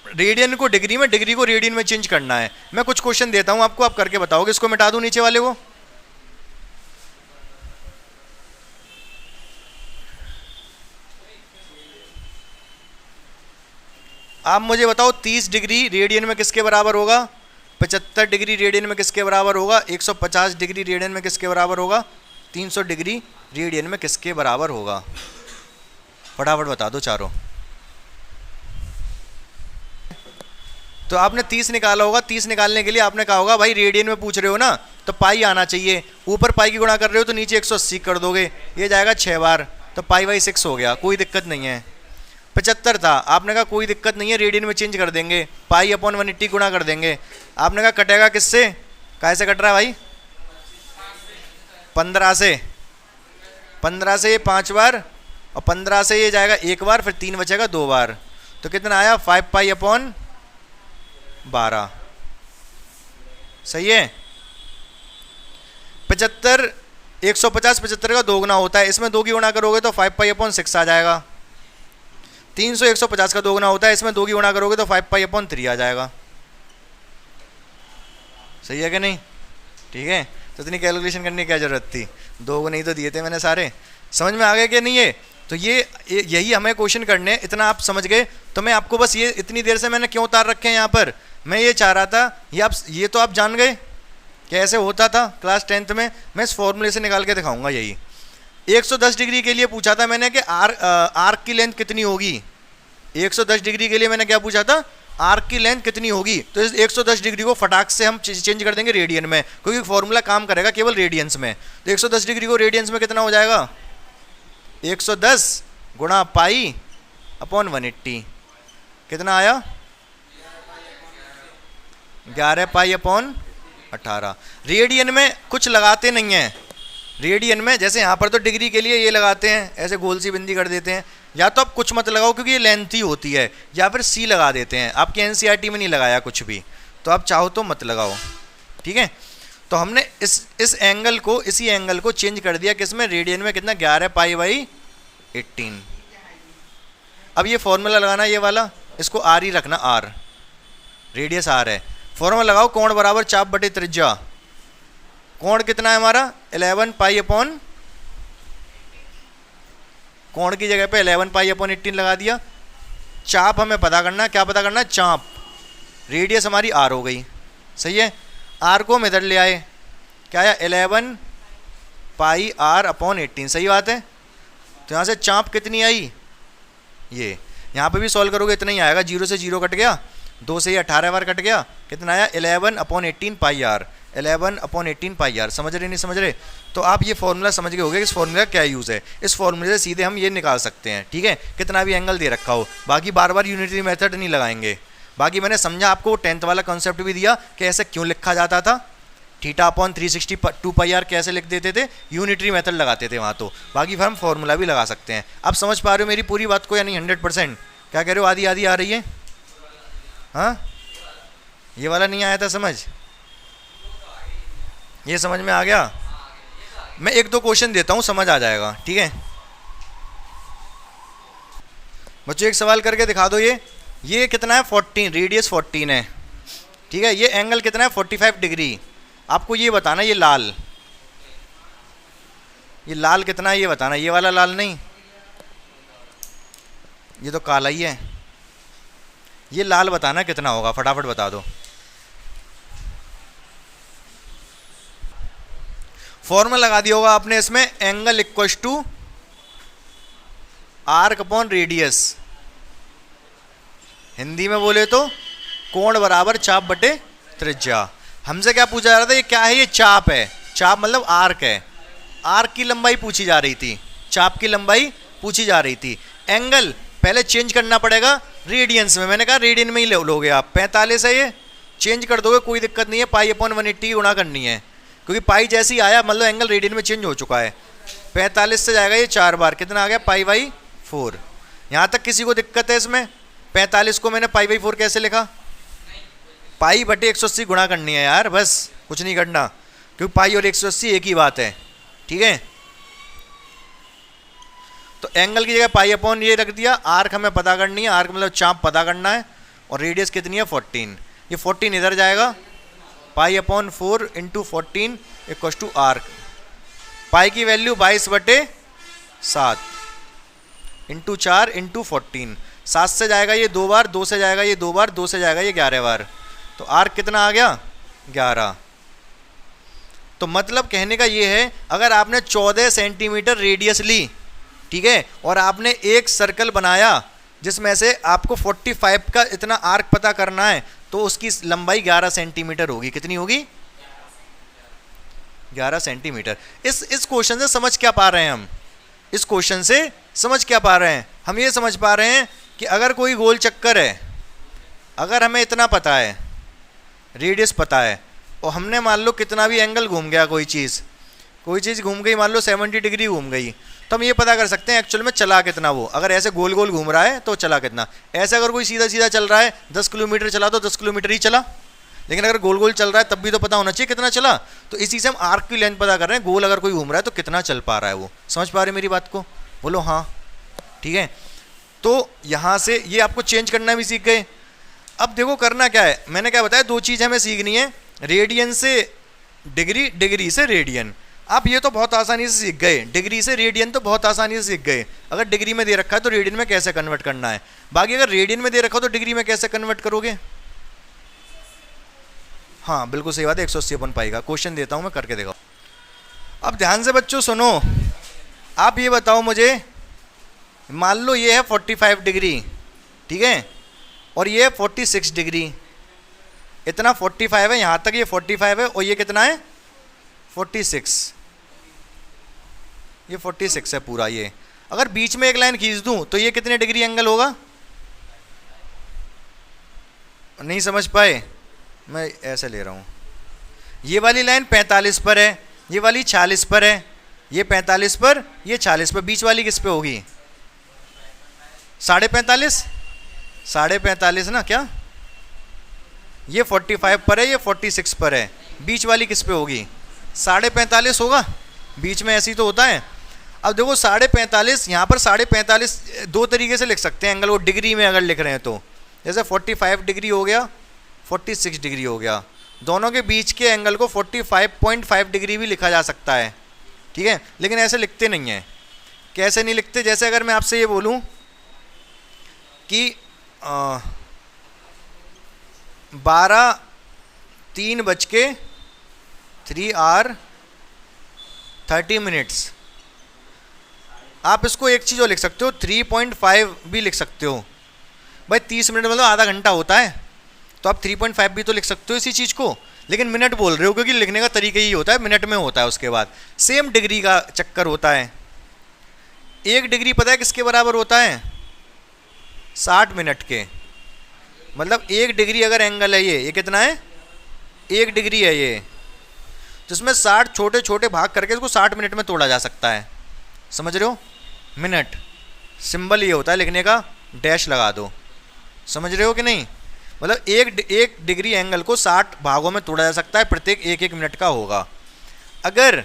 रेडियन को डिग्री में, डिग्री को रेडियन में चेंज करना है। मैं कुछ क्वेश्चन देता हूं आपको, आप करके बताओगे। इसको मिटा दूं नीचे वाले को? आप मुझे बताओ 30 डिग्री रेडियन में किसके बराबर होगा? 75 डिग्री रेडियन में किसके बराबर होगा? 150 डिग्री रेडियन में किसके बराबर होगा? 300 डिग्री रेडियन में किसके बराबर होगा? फटाफट बता दो चारों। तो आपने 30 निकाला होगा, 30 निकालने के लिए आपने कहा होगा भाई रेडियन में पूछ रहे हो ना तो पाई आना चाहिए, ऊपर पाई की गुणा कर रहे हो तो नीचे 180 कर दोगे, ये जाएगा 6 बार, तो पाई बाई 6 हो गया, कोई दिक्कत नहीं है। 75 था, आपने कहा कोई दिक्कत नहीं है, रेडियन में चेंज कर देंगे, पाई अपॉन 180 गुणा कर देंगे। आपने कहा कटेगा किससे? कैसे कट रहा है भाई? 15 से, 15 से ये 5 बार और 15 से ये जाएगा 1 बार, फिर 3 बचेगा 2 बार, तो कितना आया? 5 पाई अपॉन 12। सही है। 75 150 75 का 2 गुना होता है, इसमें 2 की गुणा करोगे तो 5 पाई अपॉन 6 आ जाएगा। 300 150 का 2 गुना होता है, इसमें 2 की गुणा करोगे तो 5 पाई अपॉन 3 आ जाएगा। सही है कि नहीं? ठीक है, तो इतनी कैलकुलेशन करने की क्या जरूरत थी? 2 गुने ही तो दिए थे मैंने सारे। समझ में आ गया कि नहीं? है तो यही हमें क्वेश्चन करने, इतना आप समझ गए तो मैं आपको बस ये इतनी देर से मैंने क्यों उतार रखे हैं यहाँ पर, मैं ये चाह रहा था ये तो आप जान गए कैसे होता था क्लास 10th में। मैं इस फॉर्मूले से निकाल के दिखाऊंगा। यही 110 डिग्री के लिए पूछा था मैंने कि आर्क की लेंथ कितनी होगी। 110 डिग्री के लिए मैंने क्या पूछा था? आर्क की लेंथ कितनी होगी। तो इस 110 डिग्री को फटाक से हम चेंज कर देंगे रेडियन में, क्योंकि फॉर्मूला काम करेगा केवल रेडियंस में। तो 110 डिग्री को रेडियंस में कितना हो जाएगा? 110 गुणा पाई अपॉन 180, कितना आया? 11 पाई अपॉन 18। रेडियन में कुछ लगाते नहीं हैं, रेडियन में जैसे यहाँ पर तो डिग्री के लिए ये लगाते हैं, ऐसे गोल सी बिंदी कर देते हैं। या तो आप कुछ मत लगाओ क्योंकि ये लेंथ ही होती है, या फिर सी लगा देते हैं। आपकी एनसीईआरटी में नहीं लगाया कुछ भी, तो आप चाहो तो मत लगाओ, ठीक है। तो हमने इस एंगल को, इसी एंगल को चेंज कर दिया किसमें? रेडियन में। कितना? 11 पाई बाई 18। अब ये फॉर्मूला लगाना, ये वाला, इसको आर ही रखना, आर, रेडियस आर है। फॉर्मूला लगाओ, कोण बराबर चाप बटे त्रिज्या। कोण कितना है हमारा? 11 पाई अपॉन, कोण की जगह पे 11 पाई अपॉन 18 लगा दिया। चाप हमें पता करना, क्या पता करना? चाप। रेडियस हमारी आर हो गई, सही है। आर को हम इधर ले आए, क्या आया? 11 पाई आर अपॉन 18, सही बात है। तो यहाँ से चाप कितनी आई? ये यहाँ पे भी सॉल्व करोगे इतना ही आएगा, 0 से 0 कट गया, 2 से ये 18 बार कट गया, कितना आया? 11 upon 18 pi r, 11 upon 18 pi r. समझ रहे नहीं समझ रहे? तो आप ये फॉर्मूला समझ गए होगे, इस फॉर्मूला का क्या यूज़ है। इस फॉर्मूले से सीधे हम ये निकाल सकते हैं, ठीक है, कितना भी एंगल दे रखा हो। बाकी बार बार यूनिटरी मेथड नहीं लगाएंगे। बाकी मैंने समझा आपको, 10th वाला कॉन्सेप्ट भी दिया कि ऐसे क्यों लिखा जाता था, थीटा अपॉन 360 पाई आर कैसे लिख देते थे, यूनिटरी मेथड लगाते थे वहाँ। तो बाकी फिर हम फॉर्मूला भी लगा सकते हैं। आप समझ पा रहे हो मेरी पूरी बात को या नहीं? 100%? क्या कह रहे हो? आधी आधी आ रही है? हाँ, ये वाला नहीं आया था समझ? ये समझ में आ गया? मैं 1-2 क्वेश्चन देता हूँ, समझ आ जाएगा, ठीक है। बच्चों एक सवाल करके दिखा दो। ये कितना है 14, रेडियस 14 है, ठीक है। ये एंगल कितना है 45 डिग्री। आपको ये बताना, ये लाल कितना है ये बताना। ये वाला लाल नहीं, ये तो काला ही है। ये लाल बताना कितना होगा, फटाफट बता दो। फॉर्मूला लगा दिया होगा आपने इसमें, angle equal to arc upon radius. Hindi में बोले तो कोण बराबर चाप बटे त्रिज्या। हमसे क्या पूछा जा रहा था, ये क्या है, ये चाप है। चाप मतलब आर्क है, आर्क की लंबाई पूछी जा रही थी, चाप की लंबाई पूछी जा रही थी। एंगल पहले चेंज करना पड़ेगा रेडियंस में, मैंने कहा रेडियन में ही लोगे आप। 45 है, ये चेंज कर दोगे कोई दिक्कत नहीं है, पाई अपॉन 180 गुणा करनी है, क्योंकि पाई जैसे ही आया मतलब एंगल रेडियन में चेंज हो चुका है। 45 से जाएगा ये 4 बार, कितना आ गया पाई बाई 4। यहाँ तक किसी को दिक्कत है इसमें? 45 को मैंने पाई बाई 4 कैसे लिखा? पाई बटे 180 गुणा करनी है यार, बस कुछ नहीं करना, क्योंकि पाई और 180 एक ही बात है, ठीक है। तो एंगल की जगह पाई अपॉन ये रख दिया। आर्क हमें पता करनी है, आर्क मतलब चाप पता करना है, और रेडियस कितनी है 14। ये 14 इधर जाएगा, pi upon 4 into 14 equal to arc. Pi की वैल्यू 22 बटे 7 इंटू 4 इंटू 14। 7 से जाएगा ये 2 बार, 2 से जाएगा ये 2 बार, 2 से जाएगा ये 11 बार। तो आर्क कितना आ गया 11। तो मतलब कहने का ये है, अगर आपने 14 सेंटीमीटर रेडियस ली, ठीक है, और आपने एक सर्कल बनाया जिसमें से आपको 45 का इतना आर्क पता करना है, तो उसकी लंबाई 11 सेंटीमीटर होगी। कितनी होगी? 11 सेंटीमीटर। इस क्वेश्चन से समझ क्या पा रहे हैं हम? इस क्वेश्चन से समझ क्या पा रहे हैं हम? ये समझ पा रहे हैं कि अगर कोई गोल चक्कर है, अगर हमें इतना पता है, रेडियस पता है, और हमने मान लो कितना भी एंगल घूम गया, कोई चीज़ घूम गई, मान लो 70 डिग्री घूम गई, तो हम ये पता कर सकते हैं एक्चुअल में चला कितना वो। अगर ऐसे गोल गोल घूम रहा है तो चला कितना। ऐसे अगर कोई सीधा सीधा चल रहा है, 10 किलोमीटर चला तो 10 किलोमीटर ही चला, लेकिन अगर गोल गोल चल रहा है तब भी तो पता होना चाहिए कितना चला। तो इसी से हम आर्क की लेंथ पता कर रहे हैं, गोल अगर कोई घूम रहा है तो कितना चल पा रहा है वो। समझ पा रहे मेरी बात को? बोलो हाँ, ठीक है। तो यहाँ से ये आपको चेंज करना भी सीख गए। अब देखो करना क्या है, मैंने क्या बताया, 2 चीज़ हमें सीखनी है, रेडियन से डिग्री, डिग्री से रेडियन। आप ये तो बहुत आसानी से सीख गए, डिग्री से रेडियन तो बहुत आसानी से सीख गए। अगर डिग्री में दे रखा है तो रेडियन में कैसे कन्वर्ट करना है। बाकी अगर रेडियन में दे रखा हो तो डिग्री में कैसे कन्वर्ट करोगे? हाँ बिल्कुल सही बात है, 180 अपन पाएगा। क्वेश्चन देता हूँ मैं, करके देखो। अब ध्यान से बच्चों सुनो, आप ये बताओ मुझे, मान लो ये है 45 डिग्री, ठीक है, और ये है 46 डिग्री। इतना 45 है, यहाँ तक ये 45 है, और ये कितना है 46। ये 46 है पूरा। ये अगर बीच में एक लाइन खींच दूं तो ये कितने डिग्री एंगल होगा? नहीं समझ पाए? मैं ऐसे ले रहा हूँ, ये वाली लाइन 45 पर है, ये वाली 46 पर है, ये 45 पर, ये 40 पर, बीच वाली किस पे होगी? 45.5, 45.5 ना क्या? ये 45 पर है, ये 46 पर है, बीच वाली किस पे होगी? 45.5 होगा, बीच में ऐसी तो होता है। अब देखो 45.5, यहाँ पर 45.5 दो तरीके से लिख सकते हैं एंगल, वो डिग्री में अगर लिख रहे हैं तो, जैसे 45 डिग्री हो गया, 46 डिग्री हो गया, दोनों के बीच के एंगल को 45.5 डिग्री भी लिखा जा सकता है, ठीक है। लेकिन ऐसे लिखते नहीं हैं। कैसे नहीं लिखते? जैसे अगर मैं आपसे ये बोलूँ कि 3:03 आप इसको एक चीज़ और लिख सकते हो, 3.5 भी लिख सकते हो। भाई 30 मिनट मतलब आधा घंटा होता है, तो आप 3.5 भी तो लिख सकते हो इसी चीज़ को, लेकिन मिनट बोल रहे हो क्योंकि लिखने का तरीका ही होता है, मिनट में होता है। उसके बाद सेम डिग्री का चक्कर होता है। 1 डिग्री पता है किसके बराबर होता है? 60 मिनट के। मतलब 1 डिग्री अगर एंगल है, ये कितना है? 1 डिग्री है ये, जिसमें 60 छोटे छोटे भाग करके इसको 60 मिनट में तोड़ा जा सकता है। समझ रहे हो? मिनट सिंबल ये होता है लिखने का, डैश लगा दो। समझ रहे हो कि नहीं? मतलब एक डिग्री एंगल को 60 भागों में तोड़ा जा सकता है, प्रत्येक 1-1 मिनट का होगा। अगर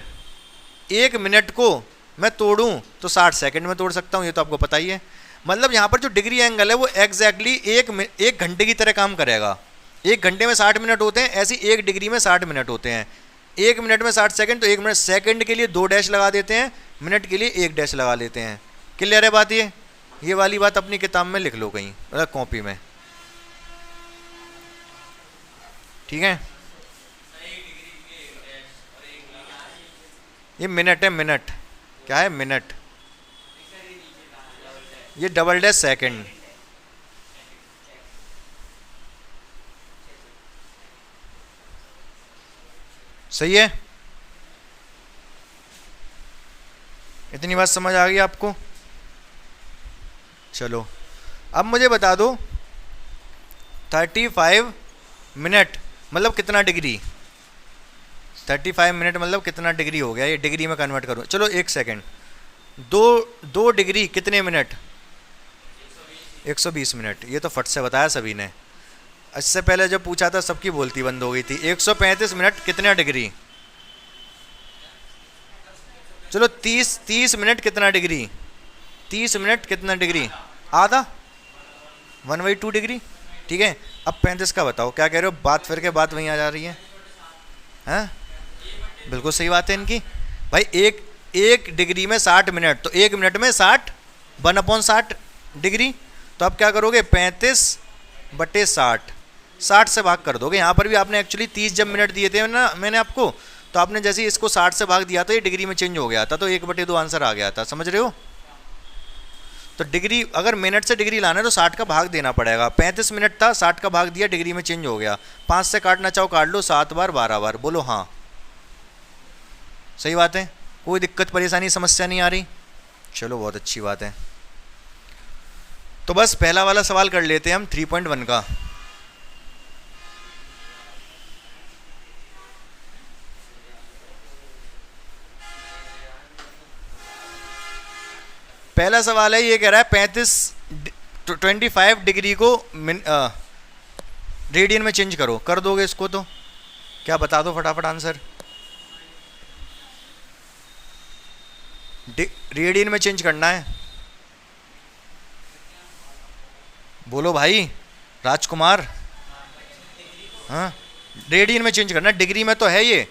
1 मिनट को मैं तोड़ूं तो 60 सेकंड में तोड़ सकता हूं, ये तो आपको पता ही है। मतलब यहाँ पर जो डिग्री एंगल है वो एग्जैक्टली एक घंटे की तरह काम करेगा। 1 घंटे में 60 मिनट होते हैं, ऐसी 1 डिग्री में 60 मिनट होते हैं। 1 मिनट में 60 सेकंड, तो 1 मिनट सेकंड के लिए 2 डैश लगा देते हैं, मिनट के लिए 1 डैश लगा लेते हैं। क्लियर है बात? ये वाली बात अपनी किताब में लिख लो कहीं, मतलब कॉपी में, ठीक है। ये मिनट है, मिनट क्या है? मिनट। ये डबल डैश सेकंड। सही है? इतनी बात समझ आ गई आपको? चलो अब मुझे बता दो 35 मिनट मतलब कितना डिग्री? 35 मिनट मतलब कितना डिग्री हो गया? ये डिग्री में कन्वर्ट करूँ। चलो 1 सेकेंड। 2 डिग्री कितने मिनट? 120 मिनट। ये तो फट से बताया सभी ने। इससे पहले जब पूछा था सबकी बोलती बंद हो गई थी। 135 मिनट कितना डिग्री? चलो 30 मिनट कितना डिग्री? 30 मिनट कितना डिग्री? आधा, 1/2 डिग्री। ठीक है, अब 35 का बताओ, क्या कह रहे हो? बात फिर के बात वहीं आ जा रही है। हैं? बिल्कुल सही बात है इनकी। भाई एक डिग्री में 60 मिनट, तो 1 मिनट में 60, 1/60 डिग्री। तो अब क्या करोगे? 35/60, 60 से भाग कर दोगे। यहाँ पर भी आपने एक्चुअली 30 जब मिनट दिए थे ना मैंने आपको, तो आपने जैसे ही इसको 60 से भाग दिया था, ये डिग्री में चेंज हो गया था, तो 1/2 आंसर आ गया था। समझ रहे हो? तो डिग्री, अगर मिनट से डिग्री लाना है तो 60 का भाग देना पड़ेगा। 35 मिनट था, 60 का भाग दिया, डिग्री में चेंज हो गया। 5 से काटना चाहो काट लो, 7 बार 12 बार। बोलो हाँ, सही बात है? कोई दिक्कत परेशानी समस्या नहीं आ रही? चलो बहुत अच्छी बात है। तो बस पहला वाला सवाल कर लेते हैं हम 3.1 का। पहला सवाल है, ये कह रहा है 25 डिग्री को रेडियन में चेंज करो। कर दोगे इसको? तो क्या बता दो फटाफट आंसर। रेडियन में चेंज करना है। बोलो भाई राजकुमार। हाँ, रेडियन में चेंज करना है। डिग्री में तो है ये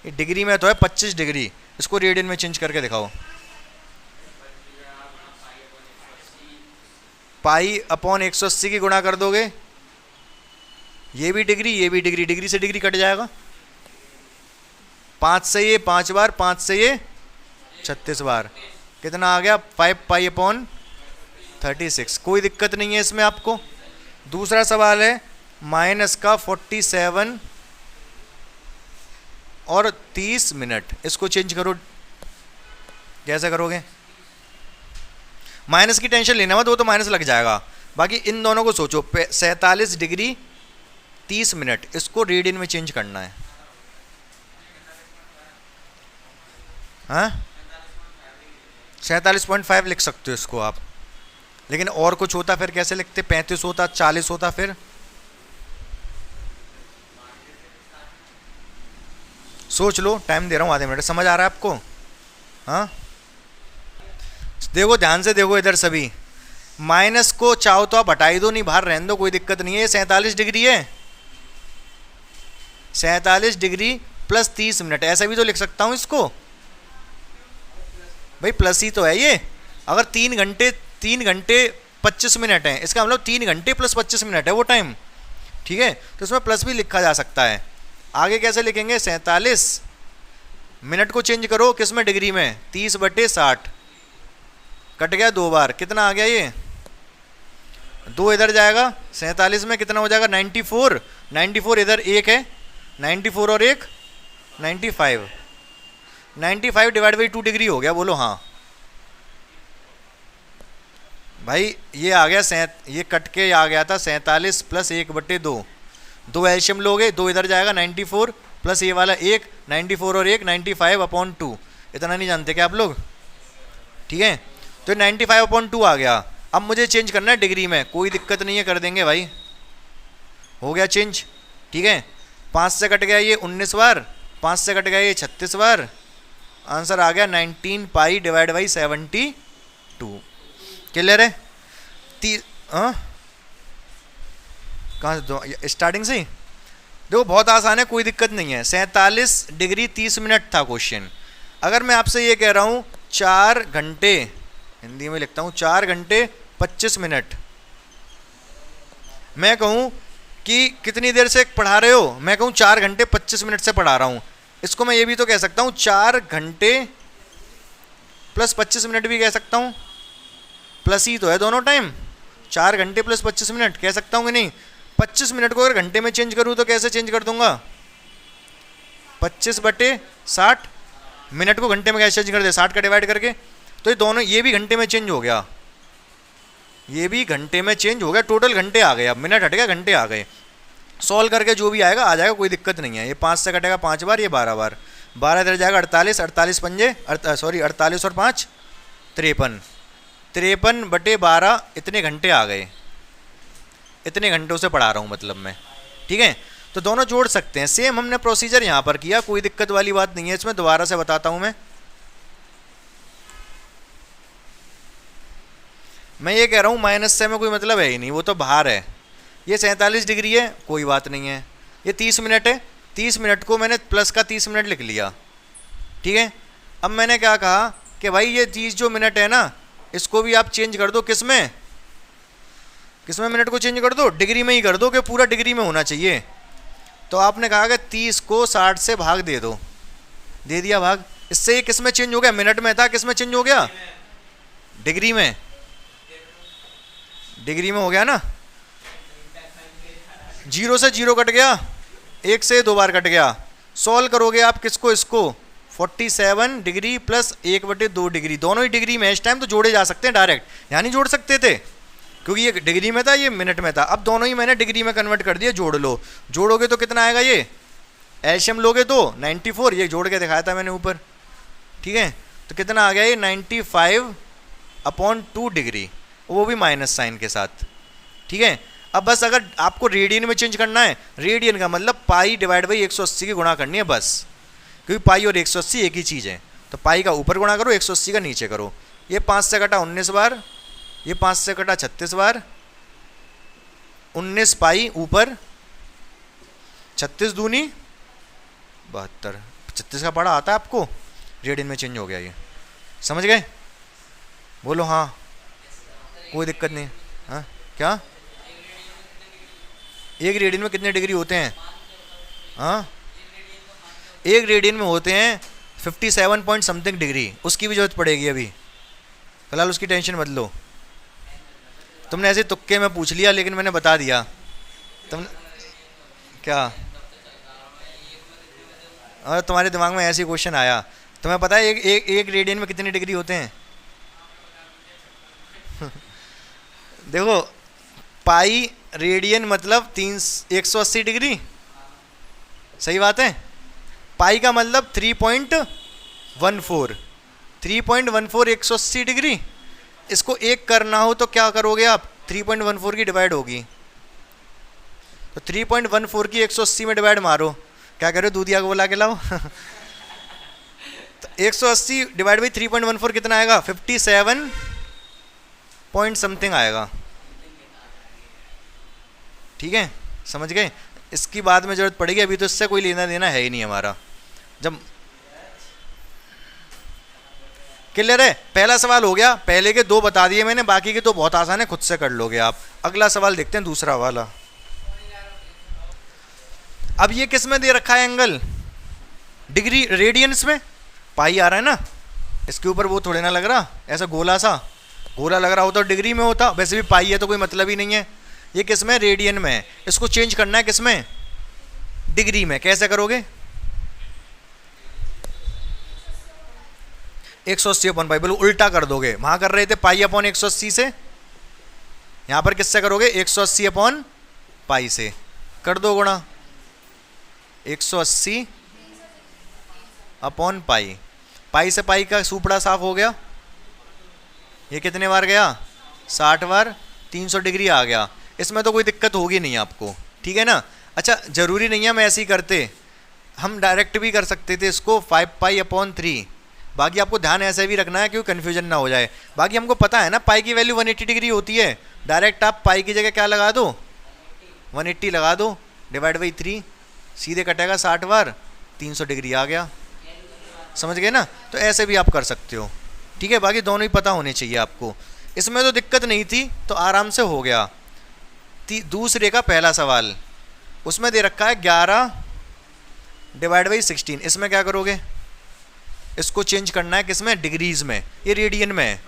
डिग्री में तो है 25 डिग्री। इसको रेडियन में चेंज करके दिखाओ। पाई/180 की गुणा कर दोगे। ये भी डिग्री, ये भी डिग्री, डिग्री से डिग्री कट जाएगा। 5 से ये 5 बार, 5 से ये 36 बार। कितना आ गया? 5π/36। कोई दिक्कत नहीं है इसमें आपको। दूसरा सवाल है माइनस का 47 और 30 मिनट। इसको चेंज करो। कैसे करोगे? माइनस की टेंशन लेना मत, वो तो माइनस लग जाएगा। बाकी इन दोनों को सोचो। 47 डिग्री 30 मिनट, इसको रेडियन में चेंज करना है। हाँ, 47.5 लिख सकते हो इसको आप। लेकिन और कुछ होता फिर कैसे लिखते? 35 होता, 40 होता, फिर सोच लो। टाइम दे रहा हूँ आधे मिनट। समझ आ रहा है आपको? हाँ, देखो ध्यान से देखो इधर सभी। माइनस को चाहो तो आप हटा ही दो, नहीं बाहर रहने दो, कोई दिक्कत नहीं है। ये 47 डिग्री है, 47 डिग्री प्लस 30 मिनट, ऐसा भी तो लिख सकता हूँ इसको। भाई प्लस ही तो है ये। अगर 3 घंटे 25 मिनट है, इसका मतलब 3 घंटे प्लस 25 मिनट है वो टाइम। ठीक है, तो इसमें प्लस भी लिखा जा सकता है। आगे कैसे लिखेंगे? 47 मिनट को चेंज करो किस में? डिग्री में। 30/60 कट गया 2 बार। कितना आ गया? ये 2 इधर जाएगा। 47 में कितना हो जाएगा? 94। 94 इधर 1 है, 94 और 1 95। 95 डिवाइड बाई 2 डिग्री हो गया। बोलो हाँ। भाई ये आ गया ये कट के आ गया था 47 प्लस 1/2। 2 एल्शियम लोगे, 2 इधर जाएगा, 94 प्लस ये वाला 1, 94 और 1 95/2। इतना नहीं जानते क्या आप लोग? ठीक है, तो 95/2 आ गया। अब मुझे चेंज करना है डिग्री में। कोई दिक्कत नहीं है, कर देंगे भाई। हो गया चेंज। ठीक है, 5 से कट गया ये 19 बार, 5 से कट गया ये 36 बार। आंसर आ गया 19π/72। क्लियर है? हाँ, कहाँ से स्टार्टिंग से ही देखो, बहुत आसान है, कोई दिक्कत नहीं है। 47 डिग्री 30 मिनट था क्वेश्चन। अगर मैं आपसे ये कह रहा हूँ 4 घंटे, हिंदी में लिखता हूँ 4 घंटे 25 मिनट, मैं कहूँ कि कितनी देर से पढ़ा रहे हो, मैं कहूँ 4 घंटे 25 मिनट से पढ़ा रहा हूँ, इसको मैं ये भी तो कह सकता हूँ 4 घंटे प्लस 25 मिनट भी कह सकता हूँ, प्लस ही तो है दोनों टाइम, 4 घंटे प्लस 25 मिनट कह सकता हूँ कि नहीं? 25 मिनट को अगर घंटे में चेंज करूँ तो कैसे चेंज कर दूंगा? 25/60, मिनट को घंटे में कैसे चेंज कर दे? 60 का डिवाइड करके। तो ये दोनों, ये भी घंटे में चेंज हो गया, ये भी घंटे में चेंज हो गया, टोटल घंटे आ गए, अब मिनट हट गया, घंटे आ गए। सॉल्व करके जो भी आएगा आ जाएगा, कोई दिक्कत नहीं है। ये 5 से कटेगा 5 बार, ये 12 बार, 12 इधर जाएगा 48, 48 पंजे 48 और 5 53, 53/12 इतने घंटे आ गए, इतने घंटों से पढ़ा रहा हूँ मतलब मैं, ठीक है? तो दोनों जोड़ सकते हैं। सेम हमने प्रोसीजर यहाँ पर किया, कोई दिक्कत वाली बात नहीं है इसमें। दोबारा से बताता हूँ मैं ये कह रहा हूँ माइनस से में कोई मतलब है ही नहीं, वो तो बाहर है। ये 47 डिग्री है, कोई बात नहीं है। ये 30 मिनट है, 30 मिनट को मैंने प्लस का 30 मिनट लिख लिया, ठीक है? अब मैंने क्या कहा कि भाई ये 30 जो मिनट है ना, इसको भी आप चेंज कर दो, किस में? किसमें मिनट को चेंज कर दो? डिग्री में ही कर दो, कि पूरा डिग्री में होना चाहिए। तो आपने कहा कि 30 को 60 से भाग दे दो, दे दिया भाग। इससे ये किस में चेंज हो गया? मिनट में था, किस में चेंज हो गया? डिग्री में, डिग्री में हो गया ना। 0 से 0 कट गया, 1 से 2 बार कट गया। सॉल्व करोगे आप किसको? इसको 47 डिग्री प्लस 1/2 डिग्री, दोनों ही डिग्री में इस टाइम, तो जोड़े जा सकते हैं डायरेक्ट, यहाँ नहीं जोड़ सकते थे क्योंकि ये डिग्री में था, ये मिनट में था। अब दोनों ही मैंने डिग्री में कन्वर्ट कर दिया, जोड़ लो। जोड़ोगे तो कितना आएगा? ये एलसीएम लोगे तो 94, ये जोड़ के दिखाया था मैंने ऊपर, ठीक है? तो कितना आ गया ये? 95/2 डिग्री, वो भी माइनस साइन के साथ, ठीक है? अब बस अगर आपको रेडियन में चेंज करना है, रेडियन का मतलब पाई डिवाइड बाई 180 की गुणा करनी है बस, क्योंकि पाई और 180 एक ही चीज़ है। तो पाई का ऊपर गुणा करो, 180 का नीचे करो। ये 5 से कटा 19 बार, ये 5 से कटा 36 बार, 19 पाई ऊपर, 36 दूनी 72। 36 का पढ़ा आता है आपको? रेडियन में चेंज हो गया ये, समझ गए? बोलो हाँ, कोई दिक्कत नहीं। हाँ क्या? एक रेडियन में कितने डिग्री होते हैं? हाँ, एक रेडियन में होते हैं 57 पॉइंट समथिंग डिग्री। उसकी भी जरूरत पड़ेगी अभी, फिलहाल उसकी टेंशन मत लो। तुमने ऐसे तुक्के में पूछ लिया, लेकिन मैंने बता दिया। तुम क्या, और तुम्हारे दिमाग में ऐसे क्वेश्चन आया? तुम्हें पता है एक रेडियन में कितनी डिग्री होते हैं? देखो, पाई रेडियन मतलब 180 डिग्री, सही बात है? पाई का मतलब 3.14, 3.14 180 डिग्री। इसको एक करना हो तो क्या करोगे आप? 3.14 की डिवाइड होगी, तो 3.14 की 180 में डिवाइड मारो। क्या करो, दूधिया को बोला के लाओ। तो 180 डिवाइड बाई 3.14 कितना आएगा? 57 पॉइंट समथिंग आएगा, ठीक है? समझ गए? इसकी बाद में जरूरत पड़ेगी, अभी तो इससे कोई लेना देना है ही नहीं हमारा। जब क्लियर है? पहला सवाल हो गया, पहले के 2 बता दिए मैंने, बाकी के 2 बहुत आसान है, खुद से कर लोगे आप। अगला सवाल देखते हैं, दूसरा वाला। अब ये किस में दे रखा है एंगल? डिग्री रेडियंस में। पाई आ रहा है ना, इसके ऊपर वो थोड़े ना लग रहा, ऐसा गोला सा, गोला लग रहा होता तो डिग्री में होता। वैसे भी पाई है तो कोई मतलब ही नहीं है। ये किस में? रेडियन में। इसको चेंज करना है किस में? डिग्री में। कैसे करोगे? 180 अपॉन पाई, बोलो उल्टा कर दोगे। वहां कर रहे थे पाई अपॉन 180 से, यहां पर किससे करोगे? 180 अपॉन पाई से कर दो गुणा। 180 अपॉन पाई, पाई से पाई का सुपड़ा साफ हो गया। ये कितने बार गया? 60 बार, 300 डिग्री आ गया। इसमें तो कोई दिक्कत होगी नहीं आपको, ठीक है ना? अच्छा, जरूरी नहीं है हम ऐसे ही करते, हम डायरेक्ट भी कर सकते थे इसको। 5 पाई अपॉन 3, बाकी आपको ध्यान ऐसे भी रखना है क्योंकि कन्फ्यूजन ना हो जाए। बाकी हमको पता है ना पाई की वैल्यू 180 डिग्री होती है, डायरेक्ट आप पाई की जगह क्या लगा दो 180 लगा दो, डिवाइड बाई 3, सीधे कटेगा 60 बार, 300 डिग्री आ गया। समझ गए ना? तो ऐसे भी आप कर सकते हो, ठीक है। बाकी दोनों ही पता होने चाहिए आपको। इसमें तो दिक्कत नहीं थी तो आराम से हो गया। दूसरे का पहला सवाल, उसमें दे रखा है 11 डिवाइड बाई 16। इसमें क्या करोगे? इसको चेंज करना है किस में? डिग्रीज में। ये रेडियन में है,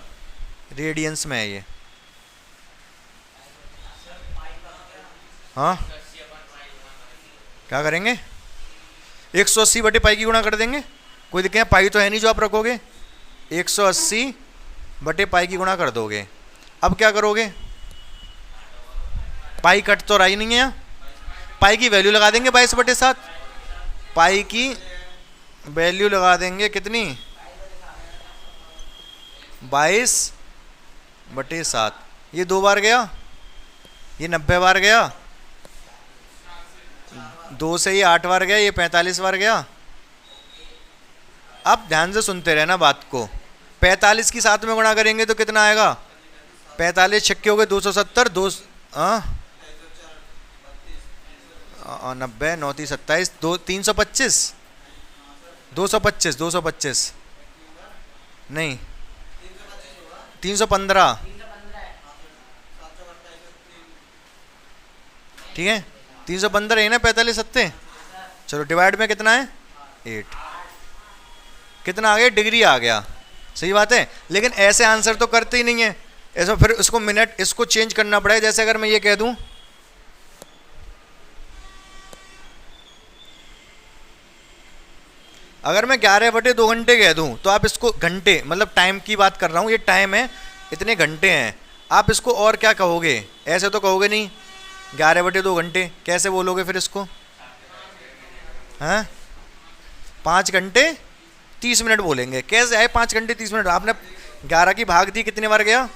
रेडियंस में है ये। हाँ क्या करेंगे? 180 बटे पाई की गुणा कर देंगे। कोई दिक्कत है? पाई तो है नहीं जो आप रखोगे, 180 बटे पाई की गुणा कर दोगे। अब क्या करोगे? पाई कट तो रही नहीं है यहाँ, पाई की वैल्यू लगा देंगे 22 बटे 7। पाई की वैल्यू लगा देंगे कितनी? 22 बटे 7। ये 2 बार गया, ये 90 बार गया, 2 से ये 8 बार गया, ये 45 बार गया। अब ध्यान से सुनते रहना बात को। 45 की 7 में गुणा करेंगे तो कितना आएगा? 45 छक्के हो गए 270, 90 9 30 27, 325, 225 नहीं 315, ठीक है। 315 है ना 45 सत्ते। चलो डिवाइड में कितना है? 8। कितना आ गया? डिग्री आ गया। सही बात है। लेकिन ऐसे आंसर तो करते ही नहीं है, ऐसा फिर उसको मिनट, इसको चेंज करना पड़ेगा। जैसे अगर मैं ये कह दूं अगर मैं 11 बटे 2 घंटे कह दूं तो आप इसको घंटे, मतलब टाइम की बात कर रहा हूं, ये टाइम है, इतने घंटे हैं। आप इसको और क्या कहोगे? ऐसे तो कहोगे नहीं 11 बटे 2 घंटे, कैसे बोलोगे फिर इसको? हैं 5 घंटे 30 मिनट बोलेंगे। कैसे आए 5 घंटे 30 मिनट? आपने 11 की भाग दी, कितने बार गया?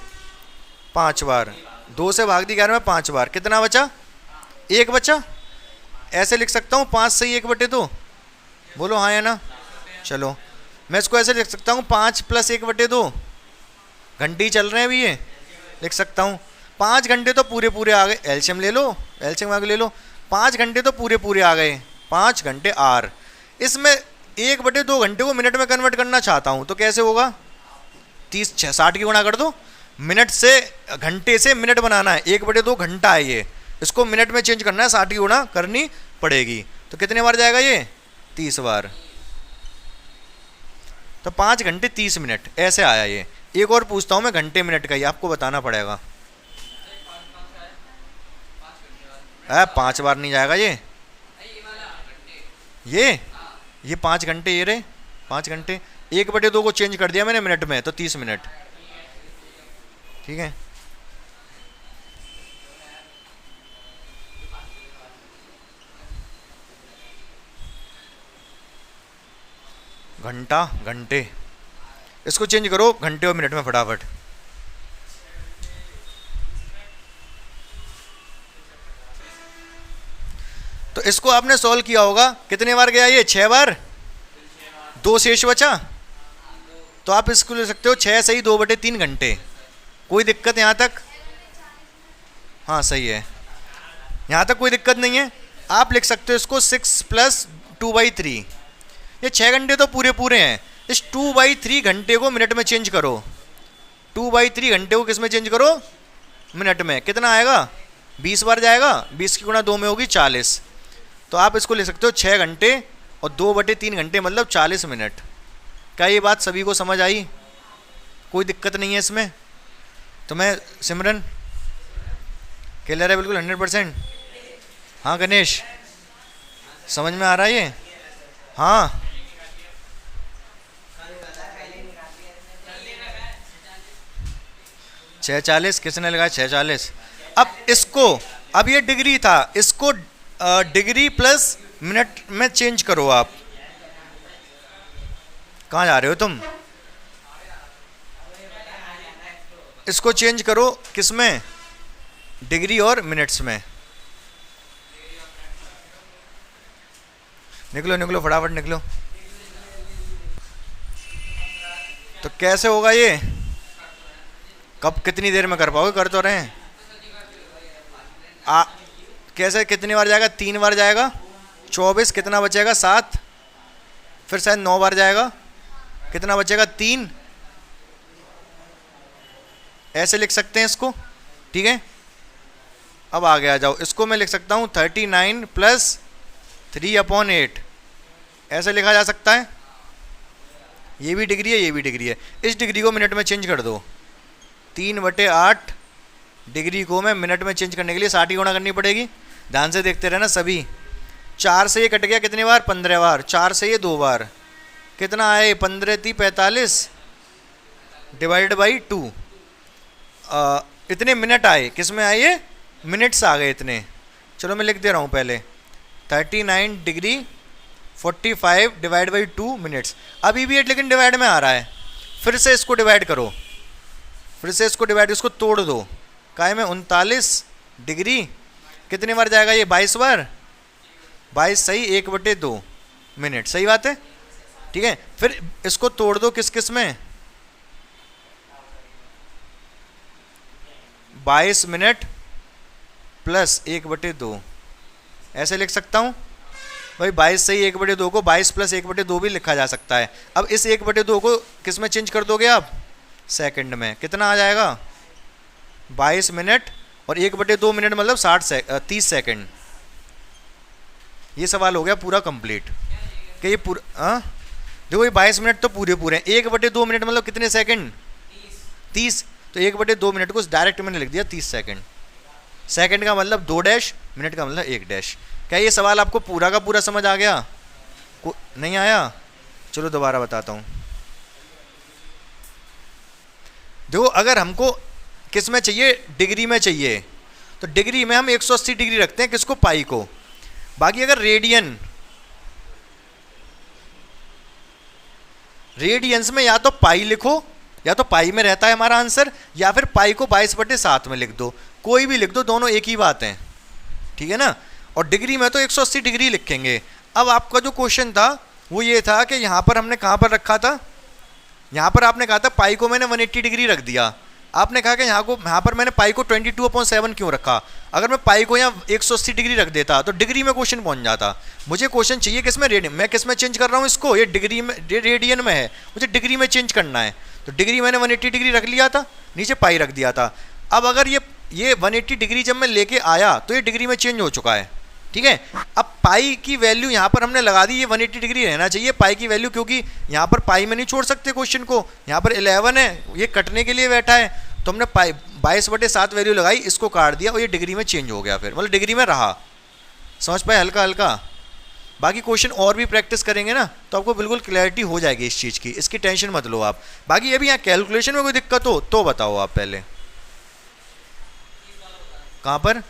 5 बार। 2 से भाग दी 11 में 5 बार, कितना बचा? 1 बचा। ऐसे लिख सकता हूँ 5 से 1 बटे 2, बोलो हाँ या ना? चलो मैं इसको ऐसे लिख सकता हूँ 5 + 1 बटे 2, घंटे ही चल रहे हैं अभी, ये लिख सकता हूँ। 5 घंटे तो पूरे पूरे आ गए, एलसीएम ले लो, एलसीएम आगे ले लो। 5 घंटे तो पूरे पूरे आ गए, 5 घंटे आर। इसमें 1 बटे 2 घंटे को मिनट में कन्वर्ट करना चाहता हूँ तो कैसे होगा? 30 60 की गुणा कर दो। मिनट से घंटे से मिनट बनाना है, 1 बटे 2 घंटा है ये, इसको मिनट में चेंज करना है, 60 की गुणा करनी पड़ेगी। तो कितने बार जाएगा ये? 30 बार। तो 5 घंटे 30 मिनट ऐसे आया ये। एक और पूछता हूँ मैं घंटे मिनट का, ये आपको बताना पड़ेगा। 5 बार नहीं जाएगा ये, ये 5 घंटे, ये रहे 5 घंटे। 1 बटे 2 को चेंज कर दिया मैंने मिनट में, तो 30 मिनट, ठीक है। घंटा घंटे, इसको चेंज करो घंटे और मिनट में फटाफट। तो इसको आपने सॉल्व किया होगा, कितने बार गया ये? 6 बार, 2 शेष बचा, तो आप इसको ले सकते हो 6 सही 2 बटे 3 घंटे। कोई दिक्कत यहाँ तक? हाँ सही है, यहाँ तक कोई दिक्कत नहीं है। आप लिख सकते हो इसको 6 + 2/3। ये 6 घंटे तो पूरे पूरे हैं, इस 2/3 घंटे को मिनट में चेंज करो। 2/3 घंटे को किस में चेंज करो? मिनट में। कितना आएगा? 20 बार जाएगा, 20 की गुणा 2 में होगी 40। तो आप इसको ले सकते हो 6 घंटे और 2 बटे 3 घंटे मतलब 40 मिनट। क्या ये बात सभी को समझ आई? कोई दिक्कत नहीं है इसमें? तो मैं सिमरन क्लियर है बिल्कुल 100%? हाँ गणेश समझ में आ रहा है ये? हाँ 640 किसने लगाया? 640। अब इसको, अब ये डिग्री था, इसको डिग्री प्लस मिनट में चेंज करो। आप कहाँ जा रहे हो तुम? इसको चेंज करो किस में? डिग्री और मिनट्स में। निकलो निकलो फटाफट निकलो। तो कैसे होगा ये? कब कितनी देर में कर पाओगे? कर तो रहे हैं। कैसे कितनी बार जाएगा? 3 बार जाएगा। 24 कितना बचेगा? 7। फिर शायद 9 बार जाएगा, कितना बचेगा? 3। ऐसे लिख सकते हैं इसको, ठीक है। अब आगे आ जाओ, इसको मैं लिख सकता हूँ 39 + 3/8, ऐसे लिखा जा सकता है। ये भी डिग्री है, ये भी डिग्री है। इस डिग्री को मिनट में चेंज कर दो। 3/8 डिग्री को मैं मिनट में चेंज करने के लिए 60 की गुणा करनी पड़ेगी। ध्यान से देखते रहना सभी। 4 से ये कट गया कितनी बार? 15 बार। 4 से ये 2 बार, कितना आए? 15 × 45 डिवाइड बाई 2। इतने मिनट आए। किस में आए ये? मिनट्स आ गए इतने। चलो मैं लिख दे रहा हूँ पहले। 39 डिग्री 45 डिवाइड बाई 2 मिनट्स। अभी भी 8 लेकिन डिवाइड में आ रहा है। फिर से इसको डिवाइड करो, फिर से इसको डिवाइड, इसको तोड़ दो। काय में 39 डिग्री कितने बार जाएगा ये? 22 बार। 22 सही, 1/2 मिनट। सही बात है, ठीक है। फिर इसको तोड़ दो किस किस में? 22 मिनट + 1/2, ऐसे लिख सकता हूँ भाई। 22 सही, 1/2 को 22 + 1/2 भी लिखा जा सकता है। अब इस 1/2 को किस में चेंज कर दोगे आप? सेकंड में। कितना आ जाएगा? 22 मिनट और 1/2 मिनट मतलब 30 सेकंड। ये सवाल हो गया पूरा कंप्लीट कि ये पूरा देखो ये 22 मिनट तो पूरे पूरे हैं। 1/2 मिनट मतलब कितने सेकंड? 30। तो 1/2 मिनट को डायरेक्ट मैंने लिख दिया 30 सेकंड। सेकंड का मतलब 2 डैश, मिनट का मतलब 1 डैश। क्या ये सवाल आपको पूरा का पूरा समझ आ गया? नहीं आया? चलो दोबारा बताता हूँ। देखो अगर हमको किस में चाहिए? डिग्री में चाहिए। तो डिग्री में हम 180 डिग्री रखते हैं, किसको? पाई को। बाकी अगर रेडियंस में या तो पाई लिखो, या तो पाई में रहता है हमारा आंसर, या फिर पाई को 22/7 में लिख दो। कोई भी लिख दो, दोनों एक ही बात है, ठीक है ना। और डिग्री में तो 180 डिग्री लिखेंगे। अब आपका जो क्वेश्चन था वो ये था कि यहाँ पर हमने कहाँ पर रखा था? यहाँ पर आपने कहा था पाई को मैंने 180 डिग्री रख दिया। आपने कहा कि यहाँ पर मैंने पाई को 22/7 क्यों रखा? अगर मैं पाई को यहाँ 180 डिग्री रख देता तो डिग्री में क्वेश्चन पहुँच जाता। मुझे क्वेश्चन चाहिए किस में? रेडियन। मैं किस में चेंज कर रहा हूँ इसको? ये डिग्री में, रेडियन में है, मुझे डिग्री में चेंज करना है। तो डिग्री मैंने 180 डिग्री रख लिया था, नीचे पाई रख दिया था। अब अगर ये 180 डिग्री जब मैं लेके आया तो ये डिग्री में चेंज हो चुका है, ठीक है। अब पाई की वैल्यू यहाँ पर हमने लगा दी, ये 180 डिग्री रहना चाहिए पाई की वैल्यू, क्योंकि यहाँ पर पाई में नहीं छोड़ सकते क्वेश्चन को। यहाँ पर 11 है, ये कटने के लिए बैठा है, तो हमने पाई 22/7 वैल्यू लगाई, इसको काट दिया और ये डिग्री में चेंज हो गया। फिर मतलब डिग्री में रहा। समझ पाए? हल्का हल्का। बाकी क्वेश्चन और भी प्रैक्टिस करेंगे ना तो आपको बिल्कुल क्लैरिटी हो जाएगी इस चीज़ की, इसकी टेंशन मत लो आप। बाकी ये भी यहाँ कैलकुलेशन में कोई दिक्कत हो तो बताओ आप पहले। कहाँ पर?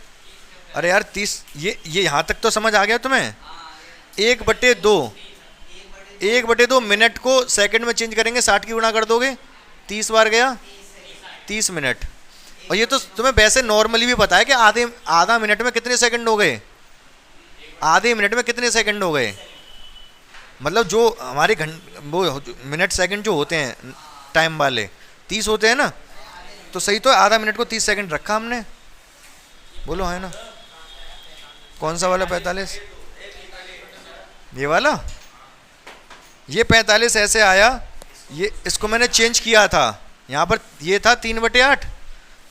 अरे यार 30, ये यहाँ तक तो समझ आ गया तुम्हें? 1/2 मिनट को सेकंड में चेंज करेंगे, 60 की गुणा कर दोगे, 30 बार गया 30 मिनट। और ये तो तुम्हें वैसे नॉर्मली भी पता है कि आधा मिनट में कितने सेकंड हो गए? आधे मिनट में कितने सेकंड हो गए? मतलब जो हमारे वो मिनट सेकंड जो होते हैं टाइम वाले 30 होते हैं ना, तो सही तो आधा मिनट को 30 सेकंड रखा हमने। बोलो है ना? कौन सा वाला 45? ये वाला? ये 45 ऐसे आया, ये इसको मैंने चेंज किया था। यहाँ पर ये था 3/8,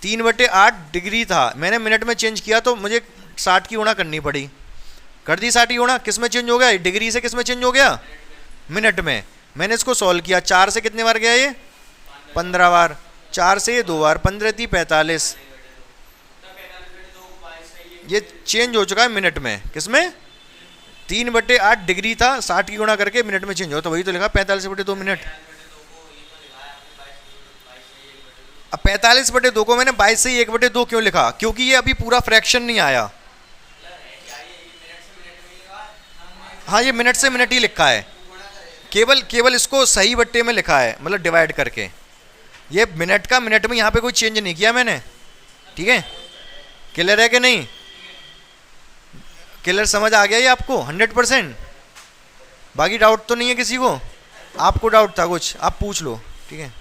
3/8 डिग्री था, मैंने मिनट में चेंज किया तो मुझे 60 की गुणा करनी पड़ी। कर दी 60 की गुणा। किस में चेंज हो गया? डिग्री से किस में चेंज हो गया? मिनट में। मैंने इसको सॉल्व किया। 4 से कितने बार गया ये? 15 बार। 4 से ये 2 बार, 15 × 45। ये चेंज हो चुका है मिनट में। किस में? 3/8 डिग्री था, 60 की गुणा करके मिनट में चेंज हो, तो वही तो लिखा 45/2 मिनट। अब 45/2 को मैंने 22 से 1/2 क्यों लिखा? क्योंकि ये अभी पूरा फ्रैक्शन नहीं आया। हाँ, ये मिनट से मिनट ही लिखा है, केवल इसको सही बट्टे में लिखा है, मतलब डिवाइड करके। ये मिनट का मिनट में यहाँ पे कोई चेंज नहीं किया मैंने, ठीक है। क्लियर है कि नहीं? क्लियर समझ आ गया ये आपको 100%? बाकी डाउट तो नहीं है किसी को? आपको डाउट था कुछ, आप पूछ लो, ठीक है।